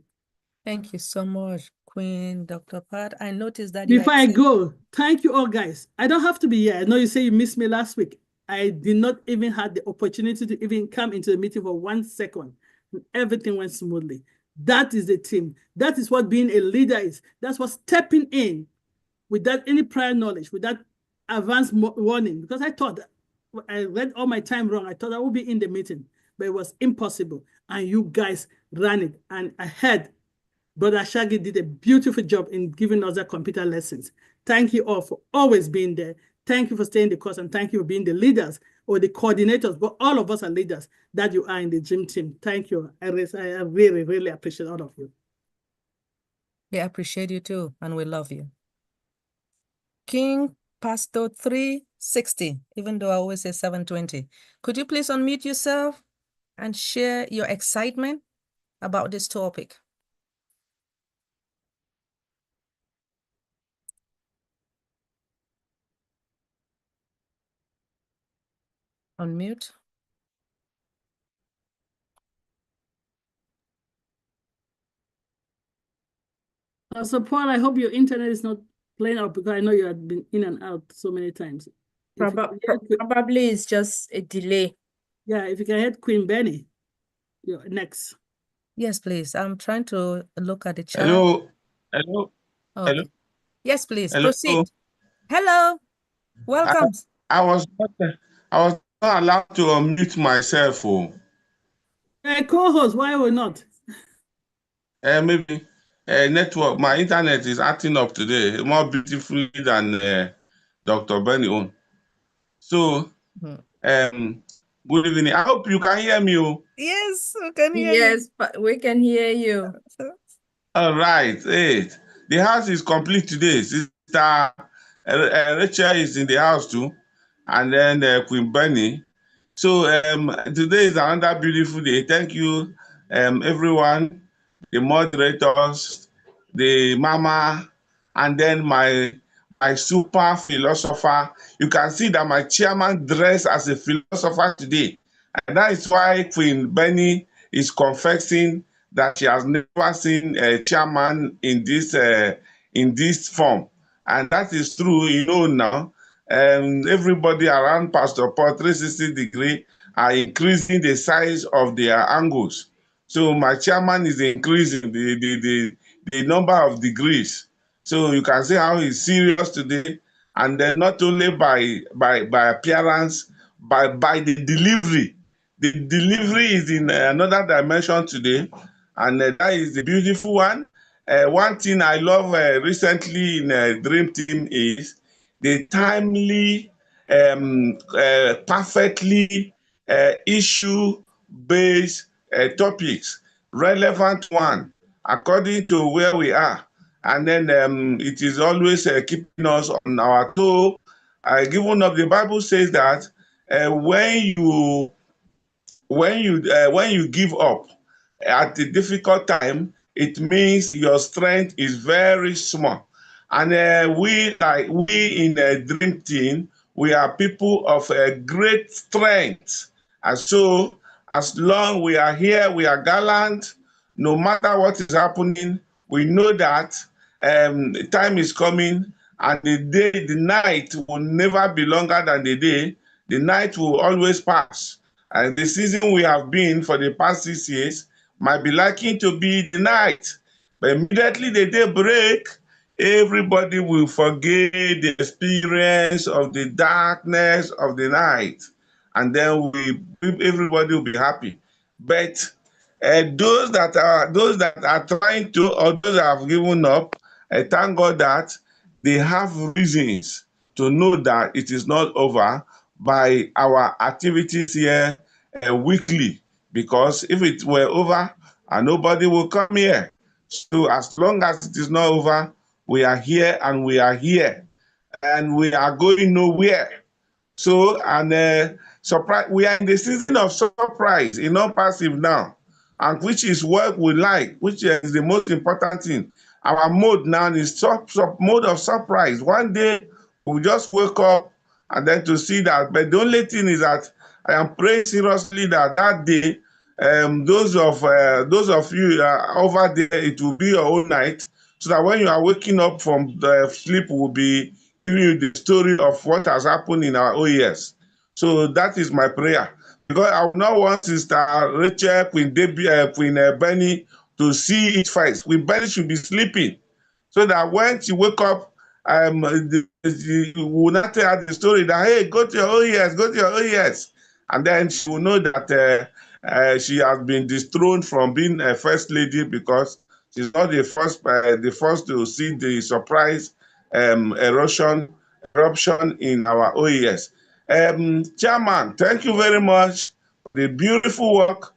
Thank you so much, Queen Dr. Pat. I noticed that Before I go, thank you all, guys. I don't have to be here. I know you say you missed me last week. I did not even have the opportunity to even come into the meeting for 1 second. Everything went smoothly. That is the team. That is what being a leader is. That's what stepping in without any prior knowledge, without advanced warning. Because I thought, I read all my time wrong. I thought I would be in the meeting, but it was impossible. And you guys ran it. And I heard Brother Shaggy did a beautiful job in giving us the computer lessons. Thank you all for always being there. Thank you for staying the course, and thank you for being the leaders or the coordinators, but all of us are leaders that you are in the gym team. Thank you. I really, really appreciate all of you. We appreciate you too, and we love you. King Pastor 360, even though I always say 720. Could you please unmute yourself and share your excitement about this topic? Unmute. So Paul, I hope your internet is not playing out, because I know you have been in and out so many times. Probably it's just a delay. Yeah, if you can hit Queen Benny, you're next. Yes, please. I'm trying to look at the chat. Hello. Hello. Okay. Hello. Yes, please. Hello. Proceed. Hello. Welcome. I was not allowed to unmute myself. Co-host, why or not? Maybe network. My internet is acting up today more beautifully than Dr. Benny own. So, good evening. I hope you can hear me. Yes, we can hear you. Yes, but we can hear you. All right. Hey, the house is complete today. Sister Rachel is in the house too, and then Queen Benny. So today is another beautiful day. Thank you, everyone, the moderators, the mama, and then my super philosopher. You can see that my chairman dressed as a philosopher today, and that is why Queen Benny is confessing that she has never seen a chairman in this form, and that is true. You know now. Everybody around Pastor Paul 360 degree are increasing the size of their angles. So my chairman is increasing the number of degrees. So you can see how he's serious today, and then not only by appearance, by the delivery. The delivery is in another dimension today, and that is a beautiful one. One thing I love recently in Dream Team is the timely, perfectly issue-based topics, relevant one, according to where we are. And then it is always keeping us on our toe. Given up, the Bible says that when you give up at a difficult time, it means your strength is very small. And we in the Dream Team, we are people of great strength. And so, as long we are here, we are gallant. No matter what is happening, we know that time is coming, and the night will never be longer than the day. The night will always pass. And the season we have been for the past 6 years might be likely to be the night. But immediately the day break, everybody will forget the experience of the darkness of the night. And then everybody will be happy. But those that are trying to, or those that have given up, thank God that they have reasons to know that it is not over by our activities here weekly. Because if it were over, nobody will come here. So as long as it is not over, we are here and we are here, and we are going nowhere. So, and surprise, we are in the season of surprise in ONPASSIVE now, and which is what we like, which is the most important thing. Our mode now is mode of surprise. One day we just wake up and then to see that. But the only thing is that I am praying seriously that that day those of you over there, it will be your own night, so that when you are waking up from the sleep, we'll be giving you the story of what has happened in our OES. So that is my prayer, because I will not want Sister Rachel, Queen Debbie, Queen Benny to see it first. Queen Benny should be sleeping, so that when she wake up, she will not tell her the story that, hey, go to your OES, go to your OES. And then she will know that she has been dethroned from being a first lady, because she's not the first to see the surprise eruption in our OES. Chairman, thank you very much for the beautiful work.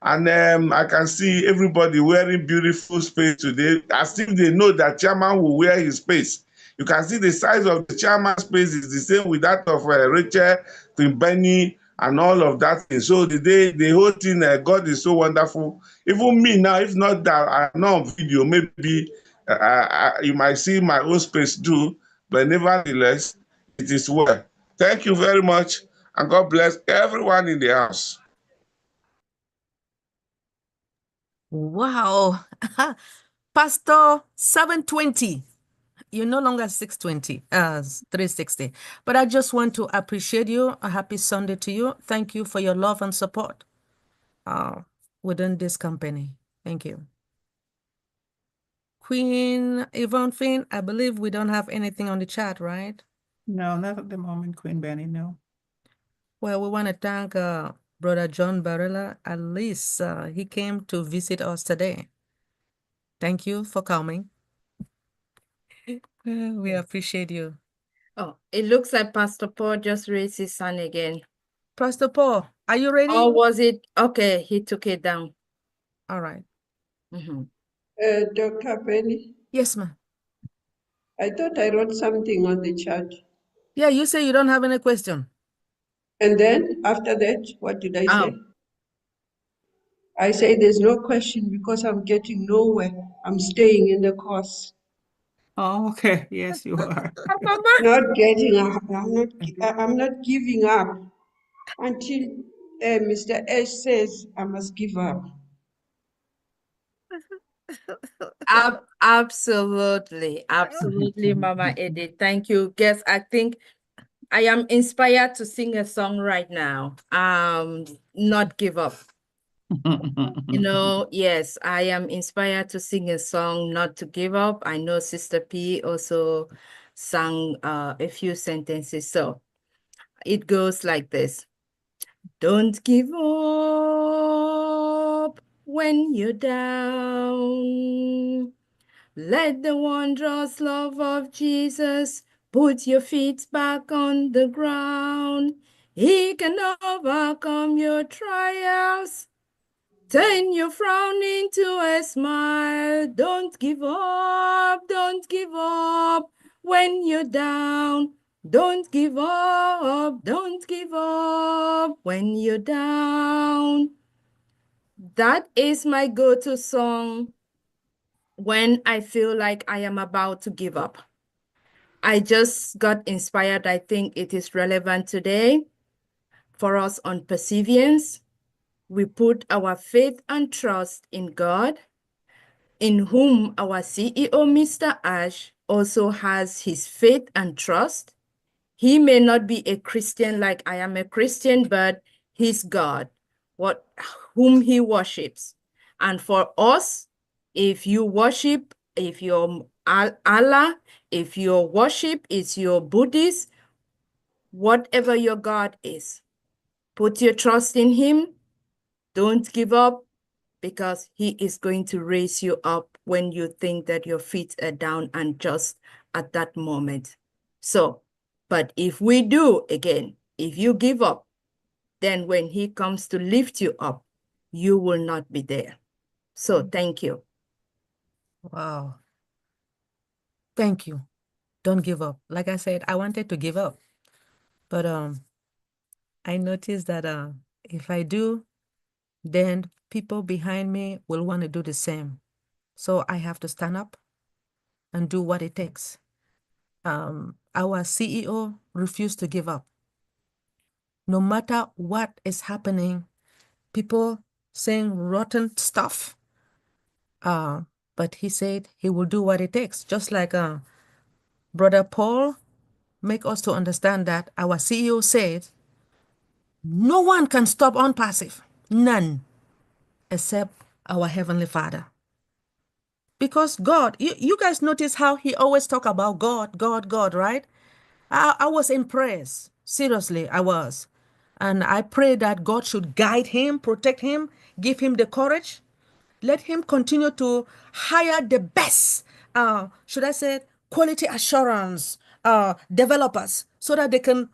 And I can see everybody wearing beautiful space today, as if they know that chairman will wear his space. You can see the size of the chairman's space is the same with that of Rachel, Queen Benny, and all of that. And so the whole thing, God is so wonderful. Even me now, if not that I'm not on video, maybe you might see my own space too, but nevertheless, it is well. Thank you very much, and God bless everyone in the house. Wow. Pastor 720. You're no longer 620, 360. But I just want to appreciate you. A happy Sunday to you. Thank you for your love and support within this company. Thank you. Queen Yvonne Finn, I believe we don't have anything on the chat, right? No, not at the moment, Queen Benny, no. Well, we want to thank Brother John Barilla. At least he came to visit us today. Thank you for coming. We appreciate you. Oh, it looks like Pastor Paul just raised his hand again. Pastor Paul, are you ready? Or was it? Okay, he took it down. All right. Dr. Penny, Yes, ma'am. I thought I wrote something on the chat. Yeah, you say you don't have any question. And then after that, what did I say? I say there's no question because I'm getting nowhere. I'm staying in the course. Oh, okay. Yes, you are. Not getting up. I'm not giving up until Mr. Ash says I must give up. Absolutely, Mama Edith. Thank you. Guess I think I am inspired to sing a song right now. Not give up. Yes, I am inspired to sing a song, Not to Give Up. I know Sister P also sang a few sentences. So it goes like this. Don't give up when you're down. Let the wondrous love of Jesus put your feet back on the ground. He can overcome your trials. Turn your frown into a smile. Don't give up when you're down. Don't give up when you're down. That is my go-to song when I feel like I am about to give up. I just got inspired. I think it is relevant today for us on perseverance. We put our faith and trust in God, in whom our CEO, Mr. Ash, also has his faith and trust. He may not be a Christian like I am a Christian, but he's God, whom he worships. And for us, if you worship, if you're Allah, if your worship is your Buddhist, whatever your God is, put your trust in him. Don't give up, because he is going to raise you up when you think that your feet are down and just at that moment. So, but if we do, again, if you give up, then when he comes to lift you up, you will not be there. So thank you. Wow. Thank you. Don't give up. Like I said, I wanted to give up, but I noticed that if I do, then people behind me will want to do the same. So I have to stand up and do what it takes. Our CEO refused to give up. No matter what is happening, people saying rotten stuff. But he said he will do what it takes, just like Brother Paul make us to understand that our CEO said, no one can stop ONPASSIVE, none, except our Heavenly Father. Because God, you guys notice how he always talk about God, God, God, right? I was impressed. Seriously, I was. And I pray that God should guide him, protect him, give him the courage. Let him continue to hire the best, should I say, quality assurance developers so that they can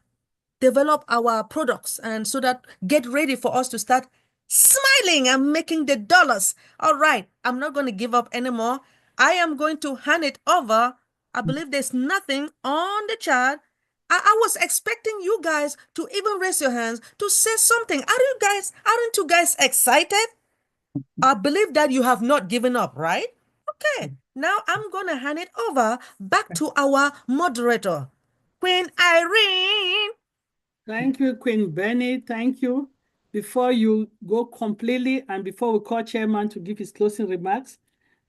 develop our products and so that get ready for us to start smiling and making the dollars. All right, I'm not going to give up anymore. I am going to hand it over. I believe there's nothing on the chat. I was expecting you guys to even raise your hands to say something. Aren't you guys excited? I believe that you have not given up, right? Okay, now I'm going to hand it over back to our moderator, Queen Irene. Thank you, Queen Benny. Thank you. Before you go completely and before we call Chairman to give his closing remarks,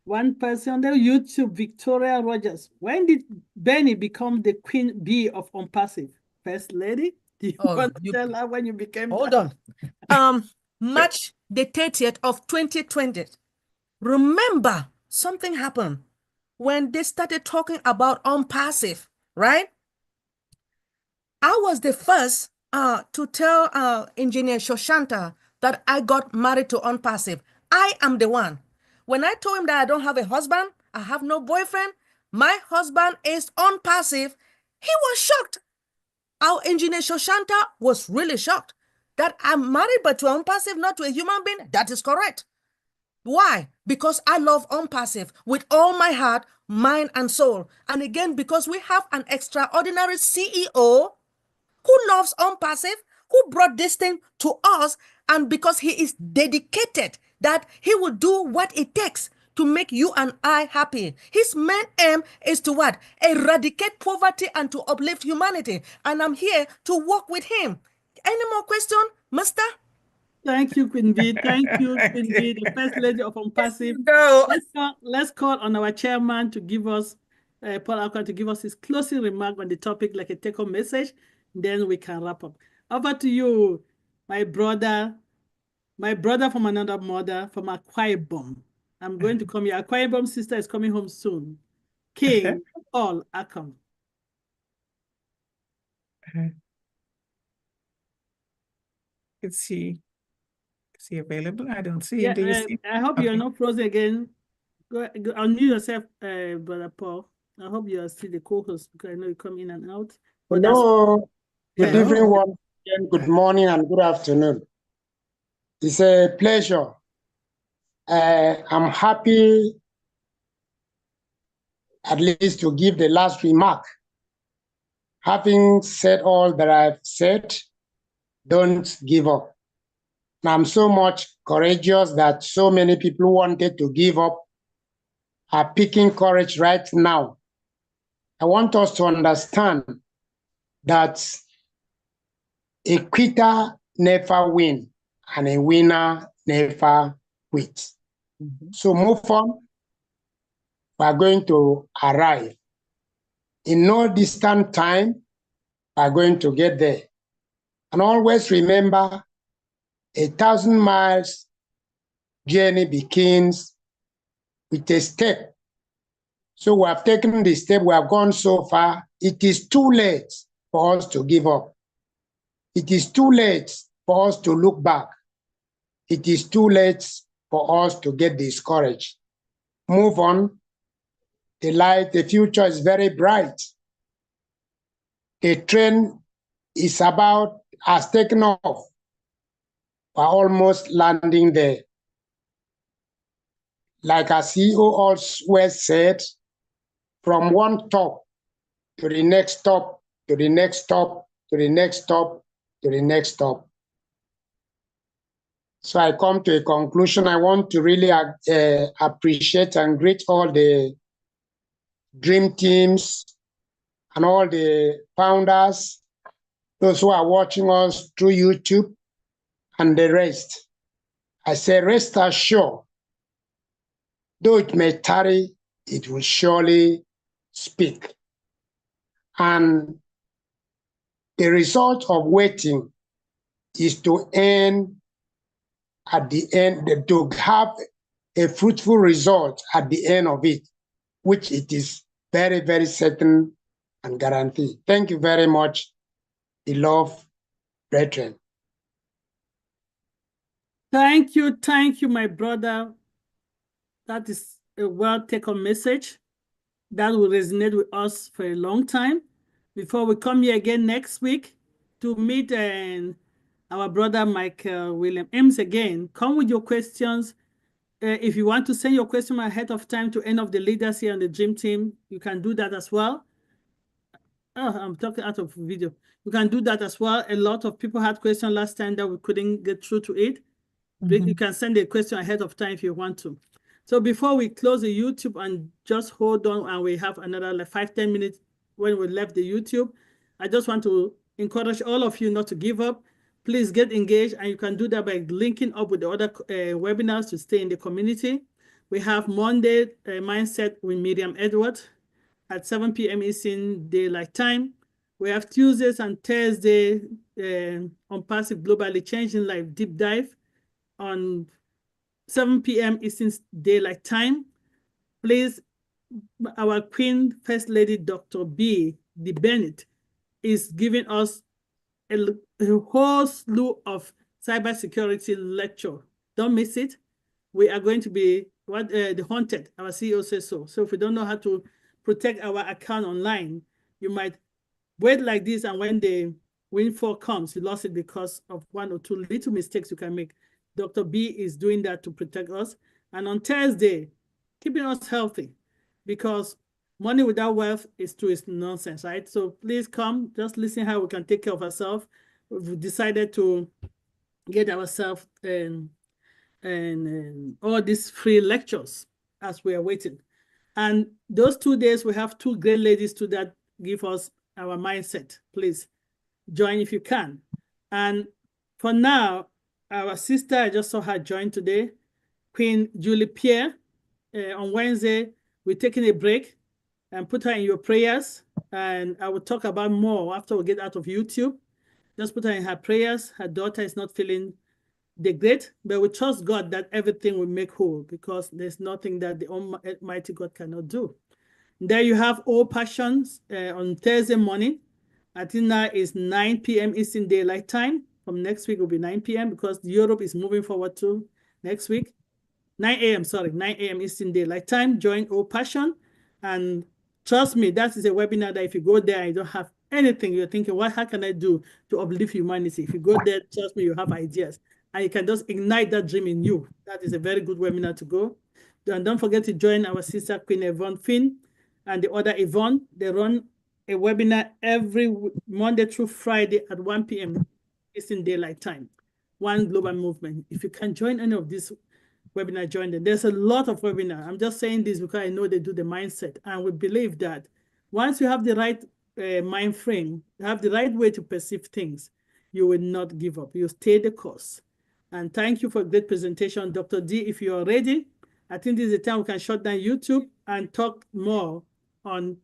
one person on the YouTube, Victoria Rogers. When did Benny become the Queen Bee of ONPASSIVE? First Lady? Do you want to tell her when you became Hold on. March the 30th of 2020. Remember, something happened when they started talking about ONPASSIVE, right? I was the first to tell Engineer Shoshanta that I got married to ONPASSIVE. I am the one. When I told him that I don't have a husband, I have no boyfriend, my husband is ONPASSIVE, he was shocked. Our Engineer Shoshanta was really shocked that I'm married but to ONPASSIVE, not to a human being. That is correct. Why? Because I love ONPASSIVE with all my heart, mind, and soul. And again, because we have an extraordinary CEO who loves ONPASSIVE, who brought this thing to us, and because he is dedicated that he will do what it takes to make you and I happy. His main aim is to what? Eradicate poverty and to uplift humanity. And I'm here to work with him. Any more question, Mister? Thank you, Queen Bee. Thank you, Queen Bee, the First Lady of ONPASSIVE. Let's call on our chairman to give us, Paul Akpan, to give us his closing remark on the topic, like a take-home message. Then we can wrap up. Over to you, my brother from another mother, from Akwa Ibom. I'm going to come here. Akwa Ibom sister is coming home soon. King Paul Akpan. Is he available? I don't see him. Do you see? I hope you're not frozen again. Go unmute yourself, Brother Paul. I hope you are still the co-host because I know you come in and out. Hello. Good evening, once again. Good morning and good afternoon. It's a pleasure. I'm happy at least to give the last remark. Having said all that I've said, don't give up. And I'm so much courageous that so many people who wanted to give up are picking courage right now. I want us to understand that a quitter never wins and a winner never quits. So move on. We are going to arrive. In no distant time, we are going to get there. And always remember, 1,000 miles journey begins with a step. So we have taken the step, we have gone so far. It is too late for us to give up. It is too late for us to look back. It is too late for us to get discouraged. Move on. The future is very bright. The train has taken off. We're almost landing there. Like our CEO always said, from one top to the next stop, to the next stop, to the next stop, to the next stop. So I come to a conclusion. I want to really appreciate and greet all the dream teams and all the founders, those who are watching us through YouTube and the rest. I say, rest assured, though it may tarry, it will surely speak. And the result of waiting is to end at the end, to have a fruitful result at the end of it, which it is very, very certain and guaranteed. Thank you very much, beloved brethren. Thank you, my brother. That is a well-taken message that will resonate with us for a long time. Before we come here again next week to meet our brother Michael William Ames again, come with your questions. If you want to send your question ahead of time to any of the leaders here on the Dream Team, you can do that as well. Oh, I'm talking out of video. You can do that as well. A lot of people had questions last time that we couldn't get through to it. You can send a question ahead of time if you want to. So before we close the YouTube, and just hold on, and we have another like 5-10 minutes when we left the YouTube, I just want to encourage all of you not to give up. Please get engaged, and you can do that by linking up with the other webinars to stay in the community. We have Monday Mindset with Miriam Edwards at 7 p.m. Eastern Daylight Time. We have Tuesdays and Thursdays on Passive Globally Changing Life Deep Dive on 7 p.m. Eastern Daylight Time. Please, our Queen First Lady, Dr. B. D. Bennett, is giving us a whole slew of cybersecurity lecture. Don't miss it. We are going to be the haunted. Our CEO says so. So if we don't know how to protect our account online, you might wait like this, and when the windfall comes, you lost it because of one or two little mistakes you can make. Dr. B is doing that to protect us. And on Thursday, keeping us healthy, because money without wealth is nonsense, right? So please come, just listen how we can take care of ourselves. We've decided to get ourselves all these free lectures as we are waiting. And those 2 days, we have two great ladies to that give us our mindset. Please join if you can. And for now, our sister, I just saw her join today, Queen Julie Pierre. On Wednesday, we're taking a break, and put her in your prayers. And I will talk about more after we get out of YouTube. Just put her in her prayers. Her daughter is not feeling the great, but we trust God that everything will make whole, because there's nothing that the Almighty God cannot do. There you have All Passions on Thursday morning. I think now is 9 p.m. Eastern Daylight Time. From next week will be 9 p.m. because Europe is moving forward to next week. 9 a.m. Sorry, 9 a.m. Eastern Daylight Time. Join All Passion. And trust me, that is a webinar that if you go there and you don't have anything, you're thinking, how can I do to uplift humanity? If you go there, trust me, you have ideas. And you can just ignite that dream in you. That is a very good webinar to go. And don't forget to join our sister, Queen Yvonne Finn, and the other Yvonne. They run a webinar every Monday through Friday at 1 p.m. Eastern Daylight Time. One Global Movement. If you can join any of these webinar, join them. There's a lot of webinar. I'm just saying this because I know they do the mindset. And we believe that once you have the right mind frame, you have the right way to perceive things, you will not give up. You stay the course. And thank you for a great presentation, Dr. D. If you are ready, I think this is the time we can shut down YouTube and talk more on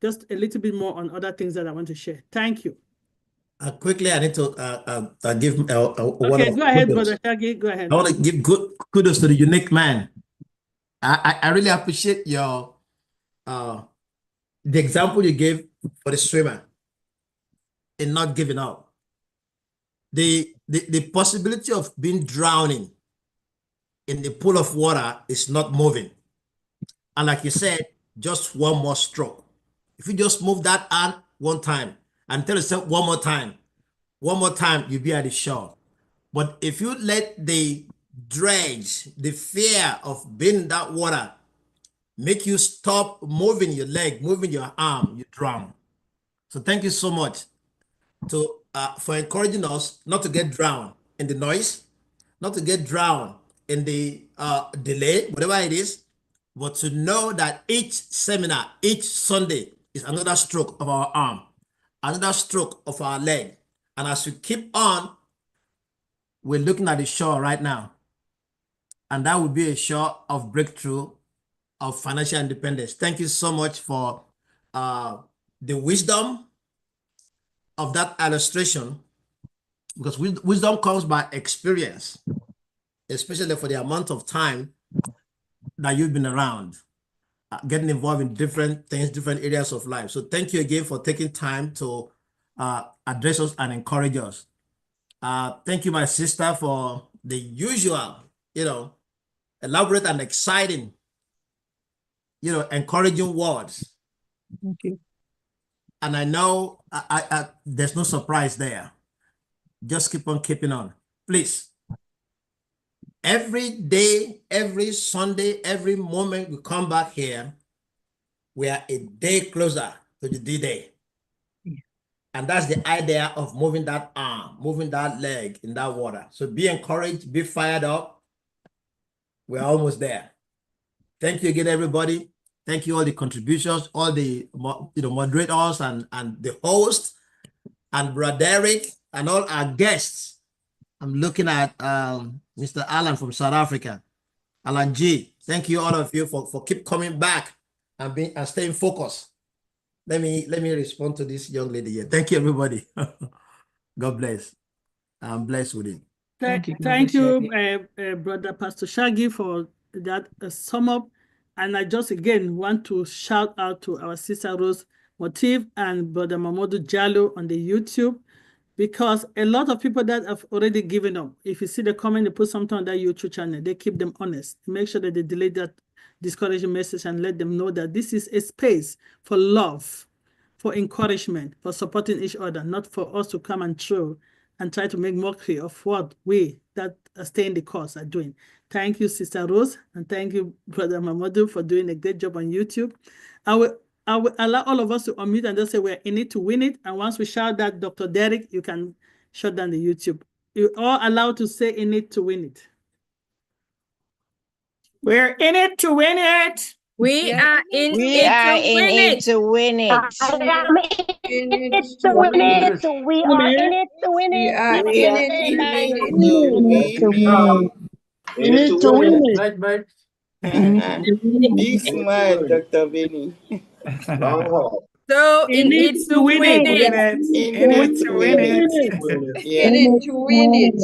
just a little bit more on other things that I want to share. Thank you. Quickly, I need to give okay, go ahead, Brother Shaggy. Go ahead. I want to give kudos to the unique man. I really appreciate your the example you gave for the swimmer in not giving up. The possibility of being drowning in the pool of water is not moving. And like you said, just one more stroke. If you just move that hand one time and tell yourself one more time, you'll be at the shore. But if you let the dredge, the fear of being in that water, make you stop moving your leg, moving your arm, you drown. So thank you so much for encouraging us not to get drowned in the noise, not to get drowned in the delay, whatever it is, but to know that each seminar, each Sunday is another stroke of our arm, another stroke of our leg. And as we keep on, we're looking at the shore right now. and that would be a shot of breakthrough of financial independence. Thank you so much for the wisdom of that illustration, because wisdom comes by experience, especially for the amount of time that you've been around, getting involved in different things, different areas of life. So thank you again for taking time to address us and encourage us. Thank you, my sister, for the usual, elaborate and exciting, encouraging words. Thank you. And I know there's no surprise there. Just keep on keeping on, please. Every day, every Sunday, every moment we come back here, we are a day closer to the D-Day. And that's the idea of moving that arm, moving that leg in that water. So be encouraged, be fired up. We're almost there. Thank you again, everybody. Thank you all the contributions, all the moderators and the host, and Brother Derek, and all our guests. I'm looking at Mr. Alan from South Africa. Alan G. Thank you, all of you, for keep coming back and staying focused. Let me respond to this young lady here. Thank you, everybody. God bless. I'm blessed with it. Thank you, Brother Pastor Shaggy, for that sum up. And I just again want to shout out to our sister Rose Motif and Brother Mamadou Jallo on the YouTube, because a lot of people that have already given up, if you see the comment, they put something on that YouTube channel, they keep them honest. Make sure that they delete that discouraging message and let them know that this is a space for love, for encouragement, for supporting each other, not for us to come and throw and try to make mockery of what we that stay in the course are doing. Thank you, Sister Rose, and thank you, Brother Mamadou, for doing a great job on YouTube. I will allow all of us to unmute and just say we're in it to win it. And once we shout that, Dr. Derek, you can shut down the YouTube. You're all allowed to say in it to win it. We're in it to win it. We are in it to win it. We are in it to win it. We are in it to win We it. are in it to win it. We need to win it. Big smile, Dr. Benny. So in it to win it. In it to win it. In it to win it.